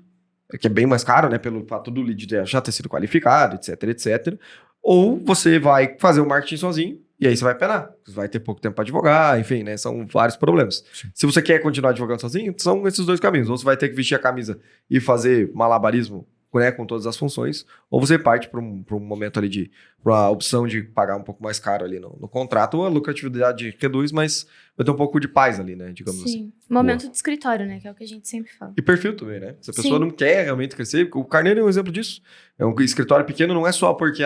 Speaker 2: que é bem mais caro, né, pelo fato do lead já ter sido qualificado, etc, etc. Ou você vai fazer o marketing sozinho, e aí você vai penar. Você vai ter pouco tempo para advogar, enfim, né, são vários problemas. Sim. Se você quer continuar advogando sozinho, são esses dois caminhos. Ou você vai ter que vestir a camisa e fazer malabarismo, né, com todas as funções, ou você parte para um momento ali para a opção de pagar um pouco mais caro ali no contrato, ou a lucratividade reduz, mas vai ter um pouco de paz ali, né, digamos assim.
Speaker 3: Sim, momento de escritório, né, que é o que a gente sempre fala.
Speaker 2: E perfil também, né, se a pessoa não quer realmente crescer, o Carneiro é um exemplo disso, é um escritório pequeno, não é só porque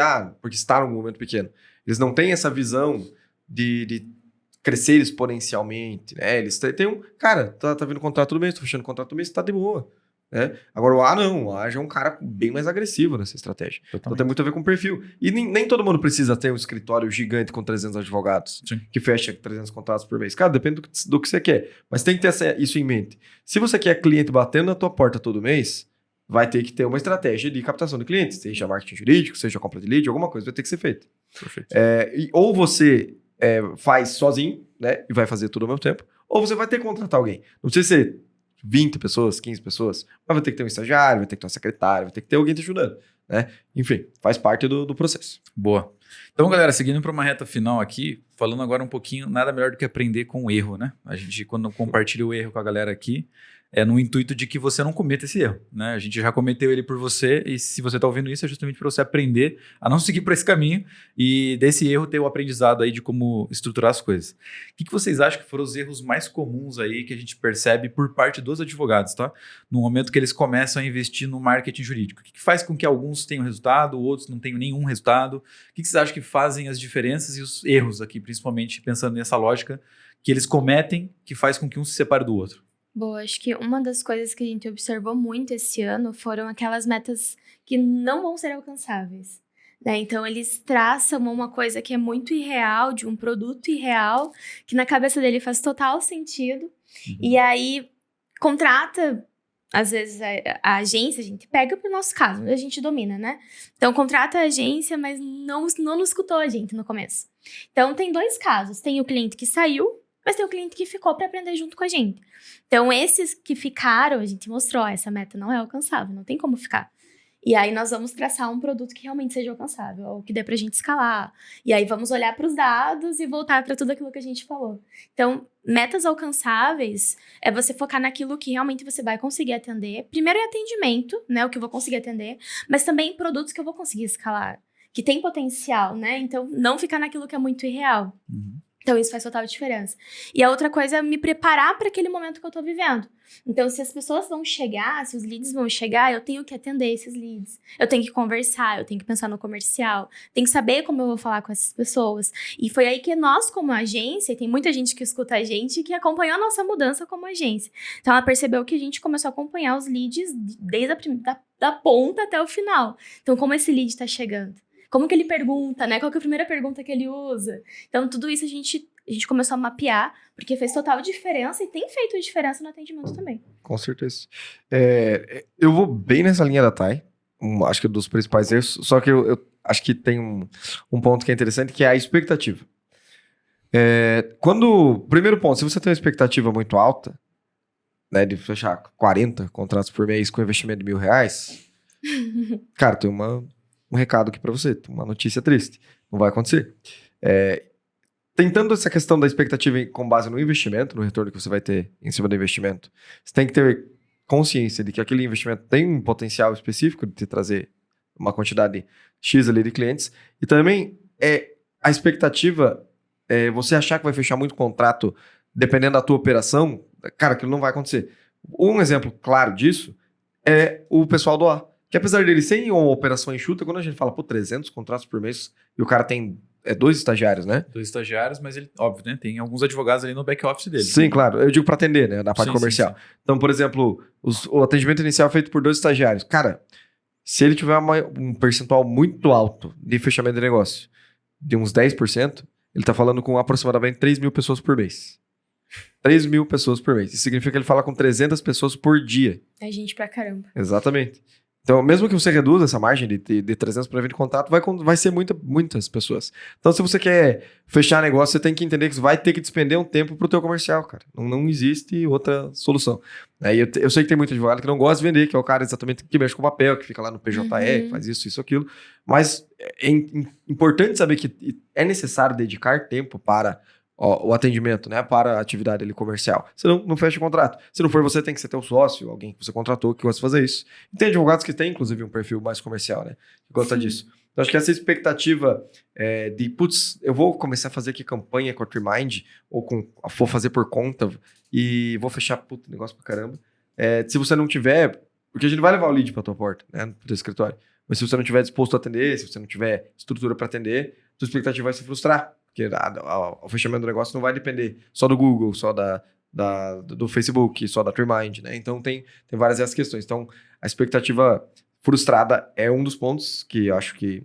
Speaker 2: está num momento pequeno, eles não têm essa visão de crescer exponencialmente, né, eles têm cara, tá vindo contrato do mês, tô fechando contrato do mês, tá de boa. Agora o A não, o A já é um cara bem mais agressivo nessa estratégia. Totalmente. Então tem muito a ver com o perfil. E nem todo mundo precisa ter um escritório gigante com 300 advogados. Sim. Que fecha 300 contratos por mês. Cara, depende do que você quer. Mas tem que ter isso em mente. Se você quer cliente batendo na tua porta todo mês, vai ter que ter uma estratégia de captação de clientes, seja marketing jurídico, seja compra de lead, alguma coisa vai ter que ser feita. Perfeito. Ou você faz sozinho, né, e vai fazer tudo ao mesmo tempo, ou você vai ter que contratar alguém. Não precisa ser 20 pessoas, 15 pessoas, mas vai ter que ter um estagiário, vai ter que ter uma secretária, vai ter que ter alguém te ajudando, né? Enfim, faz parte do processo.
Speaker 1: Boa. Então, galera, seguindo para uma reta final aqui, falando agora um pouquinho, nada melhor do que aprender com o erro, né? A gente, quando compartilha o erro com a galera aqui, no intuito de que você não cometa esse erro, né? A gente já cometeu ele por você e se você está ouvindo isso é justamente para você aprender a não seguir por esse caminho e desse erro ter o aprendizado aí de como estruturar as coisas. O que vocês acham que foram os erros mais comuns aí que a gente percebe por parte dos advogados, tá? No momento que eles começam a investir no marketing jurídico. O que faz com que alguns tenham resultado, outros não tenham nenhum resultado? O que vocês acham que fazem as diferenças e os erros aqui, principalmente pensando nessa lógica que eles cometem que faz com que um se separe do outro?
Speaker 3: Boa, acho que uma das coisas que a gente observou muito esse ano foram aquelas metas que não vão ser alcançáveis, né? Então, eles traçam uma coisa que é muito irreal, de um produto irreal, que na cabeça dele faz total sentido, e aí contrata, às vezes, a agência, a gente pega pro nosso caso, a gente domina, né? Então, contrata a agência, mas não escutou a gente no começo. Então, tem 2 casos. Tem o cliente que saiu, mas tem o cliente que ficou para aprender junto com a gente. Então, esses que ficaram, a gente mostrou, essa meta não é alcançável, não tem como ficar. E aí, nós vamos traçar um produto que realmente seja alcançável, ou que dê pra gente escalar. E aí, vamos olhar para os dados e voltar para tudo aquilo que a gente falou. Então, metas alcançáveis é você focar naquilo que realmente você vai conseguir atender. Primeiro é atendimento, né, o que eu vou conseguir atender, mas também produtos que eu vou conseguir escalar, que tem potencial, né? Então, não ficar naquilo que é muito irreal. Então, isso faz total diferença. E a outra coisa é me preparar para aquele momento que eu tô vivendo. Então, se as pessoas vão chegar, se os leads vão chegar, eu tenho que atender esses leads. Eu tenho que conversar, eu tenho que pensar no comercial, tenho que saber como eu vou falar com essas pessoas. E foi aí que nós, como agência, e tem muita gente que escuta a gente, que acompanhou a nossa mudança como agência. Então, ela percebeu que a gente começou a acompanhar os leads desde da ponta até o final. Então, como esse lead tá chegando? Como que ele pergunta, né? Qual que é a primeira pergunta que ele usa? Então, tudo isso a gente começou a mapear, porque fez total diferença e tem feito diferença no atendimento também.
Speaker 2: Com certeza. Eu vou bem nessa linha da Thay, acho que é dos principais erros, só que eu acho que tem um ponto que é interessante, que é a expectativa. Primeiro ponto, se você tem uma expectativa muito alta, né, de fechar 40 contratos por mês com investimento de R$1.000, cara, tem um recado aqui pra você, uma notícia triste. Não vai acontecer. Tentando essa questão da expectativa com base no investimento, no retorno que você vai ter em cima do investimento, você tem que ter consciência de que aquele investimento tem um potencial específico de te trazer uma quantidade X ali de clientes. E também a expectativa você achar que vai fechar muito contrato dependendo da tua operação, cara, aquilo não vai acontecer. Um exemplo claro disso é o pessoal do A. Que apesar dele ser uma operação enxuta, quando a gente fala, 300 contratos por mês, e o cara tem 2 estagiários, né?
Speaker 1: 2 estagiários, mas ele, óbvio, né? Tem alguns advogados ali no back-office dele.
Speaker 2: Sim, claro. Eu digo para atender, né? Na parte comercial.
Speaker 1: Sim.
Speaker 2: Então, por exemplo, o atendimento inicial é feito por 2 estagiários. Cara, se ele tiver um percentual muito alto de fechamento de negócio, de uns 10%, ele tá falando com aproximadamente 3.000 pessoas por mês. 3.000 pessoas por mês. Isso significa que ele fala com 300 pessoas por dia.
Speaker 3: É gente pra caramba.
Speaker 2: Exatamente. Então, mesmo que você reduza essa margem de 300 para 20 contato, vai ser muitas pessoas. Então, se você quer fechar negócio, você tem que entender que você vai ter que despender um tempo pro teu comercial, cara. Não existe outra solução. Eu sei que tem muito advogado que não gosta de vender, que é o cara exatamente que mexe com papel, que fica lá no PJE, que faz isso, aquilo. Mas é importante saber que é necessário dedicar tempo para o atendimento, né, para a atividade ali comercial. Senão, não fecha o contrato. Se não for você, tem que ser teu sócio, alguém que você contratou que gosta de fazer isso. E tem advogados que têm, inclusive, um perfil mais comercial, né, que gosta disso. Então, acho que essa expectativa eu vou começar a fazer aqui campanha com a Trimind, ou vou fazer por conta, e vou fechar, negócio pra caramba. Se você não tiver, porque a gente vai levar o lead pra tua porta, né, pro teu escritório. Mas se você não tiver disposto a atender, se você não tiver estrutura para atender, tua expectativa vai se frustrar. Porque o fechamento do negócio não vai depender só do Google, só do Facebook, só da Trimind, né? Então, tem várias dessas questões. Então, a expectativa frustrada é um dos pontos que eu acho que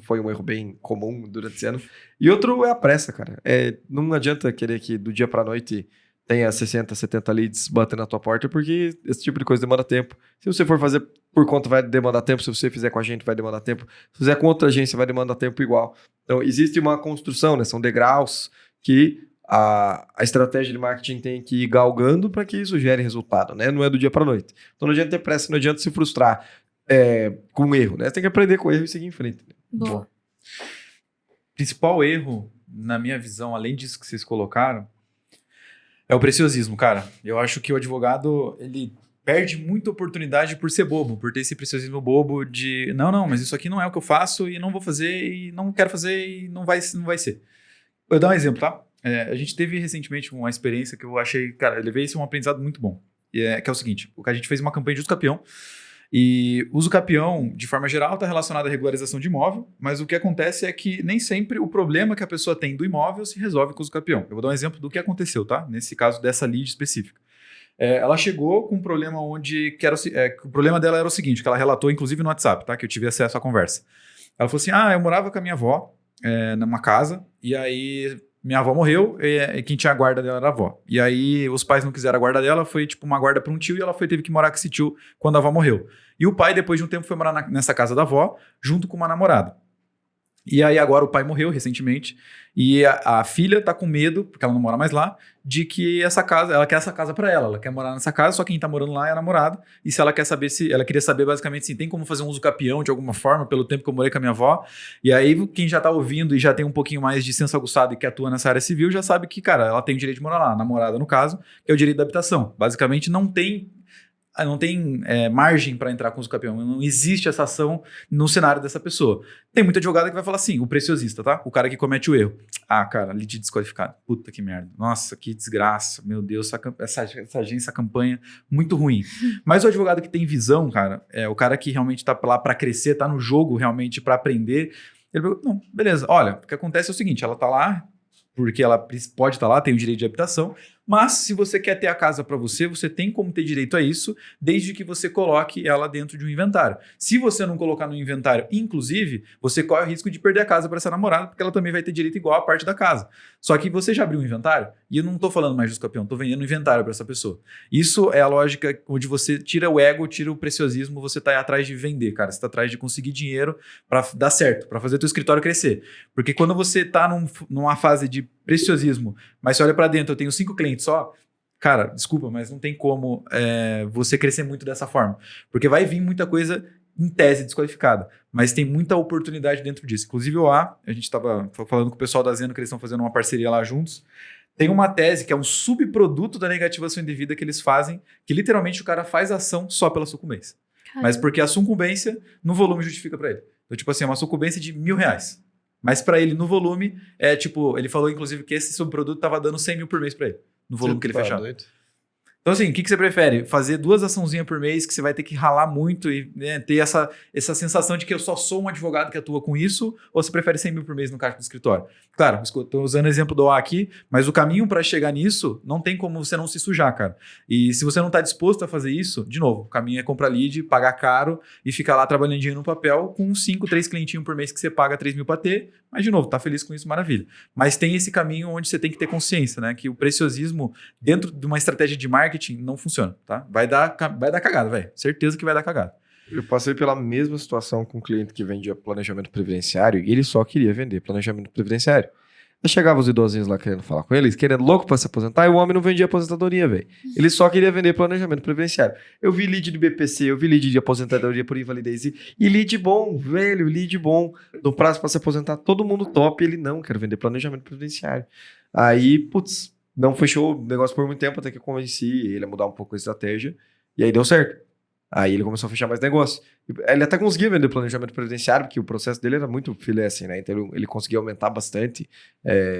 Speaker 2: foi um erro bem comum durante esse ano. E outro é a pressa, cara. Não adianta querer que do dia para a noite tenha 60, 70 leads batendo na tua porta, porque esse tipo de coisa demanda tempo. Se você for fazer por conta, vai demandar tempo. Se você fizer com a gente, vai demandar tempo. Se fizer com outra agência, vai demandar tempo igual. Então, existe uma construção, né? São degraus que a estratégia de marketing tem que ir galgando para que isso gere resultado, né? Não é do dia para a noite. Então, não adianta ter pressa, não adianta se frustrar com um erro, né? Você tem que aprender com o erro e seguir em frente. Né?
Speaker 3: Boa.
Speaker 1: Principal erro, na minha visão, além disso que vocês colocaram, É o preciosismo, cara. Eu acho que o advogado, ele perde muita oportunidade por ser bobo, por ter esse preciosismo bobo de não, mas isso aqui não é o que eu faço e não vou fazer e não quero fazer e não vai ser. Eu vou dar um exemplo, tá? A gente teve recentemente uma experiência que eu achei, cara, eu levei isso um aprendizado muito bom. Que é o seguinte, a gente fez uma campanha de uso capião e uso capião, de forma geral, está relacionado à regularização de imóvel, mas o que acontece é que nem sempre o problema que a pessoa tem do imóvel se resolve com o uso capião. Eu vou dar um exemplo do que aconteceu, tá? Nesse caso dessa lead específica. Ela chegou com um problema onde o problema dela era o seguinte, que ela relatou inclusive no WhatsApp, tá? Que eu tive acesso à conversa. Ela falou assim, eu morava com a minha avó numa casa, e aí minha avó morreu, e quem tinha a guarda dela era a avó. E aí os pais não quiseram a guarda dela, foi tipo uma guarda para um tio, e ela teve que morar com esse tio quando a avó morreu. E o pai, depois de um tempo, foi morar nessa casa da avó, junto com uma namorada. E aí agora o pai morreu recentemente, e a filha tá com medo, porque ela não mora mais lá, de que ela quer essa casa pra ela quer morar nessa casa, só quem tá morando lá é a namorada, e se ela quer saber ela queria saber basicamente se tem como fazer um uso capião de alguma forma, pelo tempo que eu morei com a minha avó, e aí quem já tá ouvindo e já tem um pouquinho mais de senso aguçado e que atua nessa área civil, já sabe que, cara, ela tem o direito de morar lá, a namorada no caso, que é o direito da habitação. Basicamente não tem margem para entrar com uso capião. Não existe essa ação no cenário dessa pessoa. Tem muita advogada que vai falar assim, o preciosista, tá? O cara que comete o erro. Cara, lead desqualificado. Puta que merda. Nossa, que desgraça. Meu Deus, essa agência, campanha, muito ruim. Mas o advogado que tem visão, cara, o cara que realmente tá lá para crescer, tá no jogo realmente para aprender. Ele falou, não, beleza. Olha, o que acontece é o seguinte, ela tá lá porque ela pode estar lá, tem o direito de habitação, mas se você quer ter a casa para você, você tem como ter direito a isso, desde que você coloque ela dentro de um inventário. Se você não colocar no inventário, inclusive, você corre o risco de perder a casa para essa namorada, porque ela também vai ter direito igual à parte da casa. Só que você já abriu um inventário, e eu não estou falando mais de uso capião, estou vendendo um inventário para essa pessoa. Isso é a lógica onde você tira o ego, tira o preciosismo, você está atrás de vender, cara. Você está atrás de conseguir dinheiro para dar certo, para fazer teu escritório crescer. Porque quando você está numa fase de preciosismo, mas você olha para dentro, eu tenho 5 clientes só, cara, desculpa, mas não tem como você crescer muito dessa forma, porque vai vir muita coisa em tese desqualificada, mas tem muita oportunidade dentro disso. Inclusive a gente estava falando com o pessoal da Zeno, que eles estão fazendo uma parceria lá juntos, tem uma tese que é um subproduto da negativação indevida que eles fazem, que literalmente o cara faz ação só pela sucumbência. Caramba. Mas porque a sucumbência no volume justifica para ele. Então, tipo assim, é uma sucumbência de R$1.000. Mas para ele, no volume, ele falou, inclusive, que esse subproduto estava dando 100 mil por mês para ele, no volume que ele fechava. Doido. Então, assim, o que você prefere? Fazer 2 açãozinhas por mês, que você vai ter que ralar muito e ter essa sensação de que eu só sou um advogado que atua com isso, ou você prefere 100 mil por mês no caixa do escritório? Claro, estou usando o exemplo do OA aqui, mas o caminho para chegar nisso não tem como você não se sujar, cara. E se você não está disposto a fazer isso, de novo, o caminho é comprar lead, pagar caro e ficar lá trabalhando dinheiro no papel com 5, 3 clientinhos por mês que você paga 3 mil para ter, mas, de novo, tá feliz com isso, maravilha. Mas tem esse caminho onde você tem que ter consciência, né? Que o preciosismo, dentro de uma estratégia de marketing, não funciona, tá? Vai dar cagada, velho. Certeza que vai dar cagada.
Speaker 2: Eu passei pela mesma situação com um cliente que vendia planejamento previdenciário e ele só queria vender planejamento previdenciário. Eu chegava os idosinhos lá querendo falar com eles, querendo louco pra se aposentar, e o homem não vendia aposentadoria, velho. Ele só queria vender planejamento previdenciário. Eu vi lead de BPC, eu vi lead de aposentadoria por invalidez e lead bom, velho, lead bom. No prazo pra se aposentar, todo mundo top, ele não, quero vender planejamento previdenciário. Aí, putz, não fechou o negócio por muito tempo, até que eu convenci ele a mudar um pouco a estratégia, e aí deu certo. Aí ele começou a fechar mais negócio. Ele até conseguia vender planejamento previdenciário, porque o processo dele era muito filé, assim, né? Então ele conseguia aumentar bastante.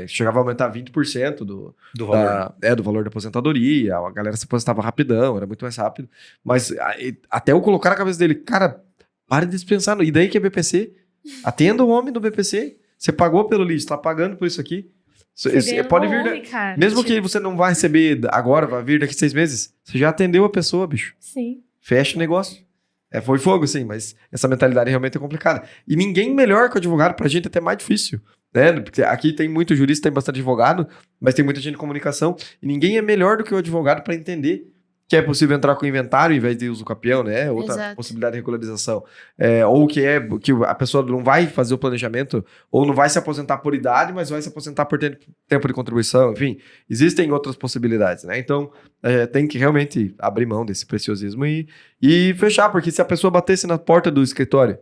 Speaker 2: Chegava a aumentar 20% do valor. Do valor da aposentadoria. A galera se aposentava rapidão, era muito mais rápido. Mas até eu colocar na cabeça dele, cara, pare de dispensar. E daí que é BPC? Atenda o homem do BPC. Você pagou pelo lead, você tá pagando por isso aqui. Você pode vir, cara, mesmo que você não vai receber agora, vai vir daqui 6 meses, você já atendeu a pessoa, bicho.
Speaker 3: Sim.
Speaker 2: Fecha o negócio. Foi fogo, sim, mas essa mentalidade realmente é complicada. E ninguém melhor que o advogado, pra gente é até mais difícil, né? Porque aqui tem muito jurista, tem bastante advogado, mas tem muita gente de comunicação, e ninguém é melhor do que o advogado para entender que é possível entrar com inventário em vez de uso capião, né? Outra Exato. Possibilidade de regularização. Ou que a pessoa não vai fazer o planejamento, ou não vai se aposentar por idade, mas vai se aposentar por tempo de contribuição. Enfim, existem outras possibilidades, né? Então, tem que realmente abrir mão desse preciosismo e fechar, porque se a pessoa batesse na porta do escritório,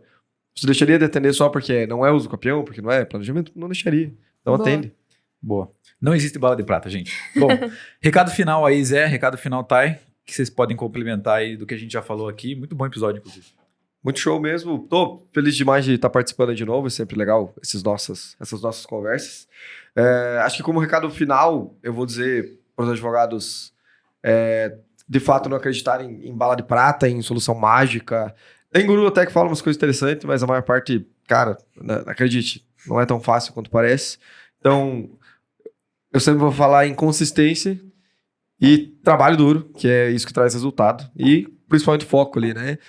Speaker 2: você deixaria de atender só porque não é uso capião, porque não é planejamento? Não deixaria. Então, atende.
Speaker 1: Boa. Não existe bala de prata, gente. Bom, recado final aí, Zé. Recado final, Thay, que vocês podem complementar aí do que a gente já falou aqui. Muito bom episódio, inclusive.
Speaker 2: Muito show mesmo. Tô feliz demais de estar participando de novo. É sempre legal essas nossas conversas. Acho que como recado final, eu vou dizer para os advogados de fato não acreditarem em bala de prata, em solução mágica. Tem guru até que fala umas coisas interessantes, mas a maior parte, cara, acredite, não é tão fácil quanto parece. Então, eu sempre vou falar em consistência e trabalho duro, que é isso que traz resultado. E principalmente foco ali, né?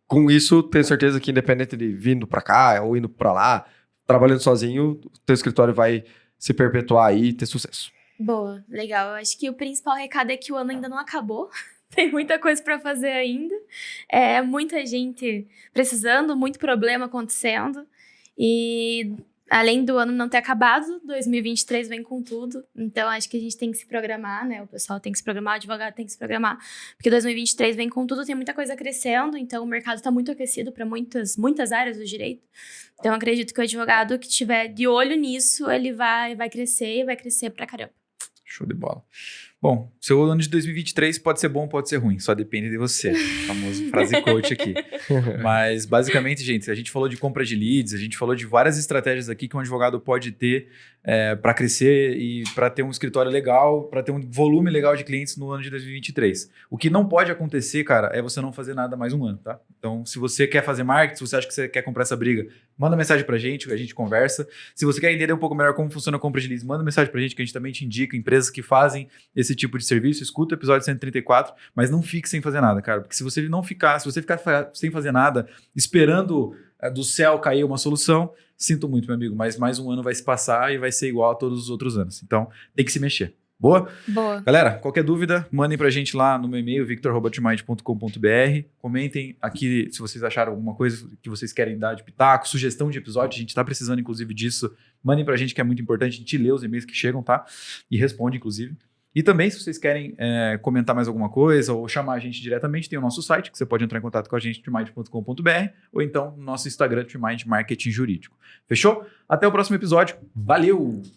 Speaker 2: Com isso, tenho certeza que independente de vindo para cá ou indo para lá, trabalhando sozinho, o teu escritório vai se perpetuar aí e ter sucesso.
Speaker 3: Boa, legal. Eu acho que o principal recado é que o ano ainda não acabou. Tem muita coisa para fazer ainda. Muita gente precisando, muito problema acontecendo. E além do ano não ter acabado, 2023 vem com tudo. Então, acho que a gente tem que se programar, né? O pessoal tem que se programar, o advogado tem que se programar. Porque 2023 vem com tudo, tem muita coisa crescendo. Então, o mercado está muito aquecido para muitas áreas do direito. Então, acredito que o advogado que estiver de olho nisso, ele vai crescer e vai crescer pra caramba.
Speaker 1: Show de bola. Bom, seu ano de 2023 pode ser bom, pode ser ruim, só depende de você. Famoso frase coach aqui. Mas, basicamente, gente, a gente falou de compra de leads, a gente falou de várias estratégias aqui que um advogado pode ter para crescer e para ter um escritório legal, para ter um volume legal de clientes no ano de 2023. O que não pode acontecer, cara, é você não fazer nada mais um ano, tá? Então, se você quer fazer marketing, se você acha que você quer comprar essa briga, manda mensagem pra gente, a gente conversa. Se você quer entender um pouco melhor como funciona a compra de leads, manda mensagem pra gente, que a gente também te indica empresas que fazem esse tipo de serviço. Escuta o episódio 134, mas não fique sem fazer nada, cara. Porque se você ficar sem fazer nada, esperando do céu cair uma solução, sinto muito, meu amigo, mas mais um ano vai se passar e vai ser igual a todos os outros anos. Então, tem que se mexer. Boa?
Speaker 3: Boa.
Speaker 1: Galera, qualquer dúvida, mandem pra gente lá no meu e-mail, victor@tmind.com.br. Comentem aqui se vocês acharam alguma coisa que vocês querem dar de pitaco, sugestão de episódio, a gente tá precisando, inclusive, disso. Mandem pra gente, que é muito importante, a gente lê os e-mails que chegam, tá? E responde, inclusive. E também, se vocês querem comentar mais alguma coisa ou chamar a gente diretamente, tem o nosso site, que você pode entrar em contato com a gente, tmind.com.br, ou então no nosso Instagram, Tmind Marketing Jurídico. Fechou? Até o próximo episódio. Valeu!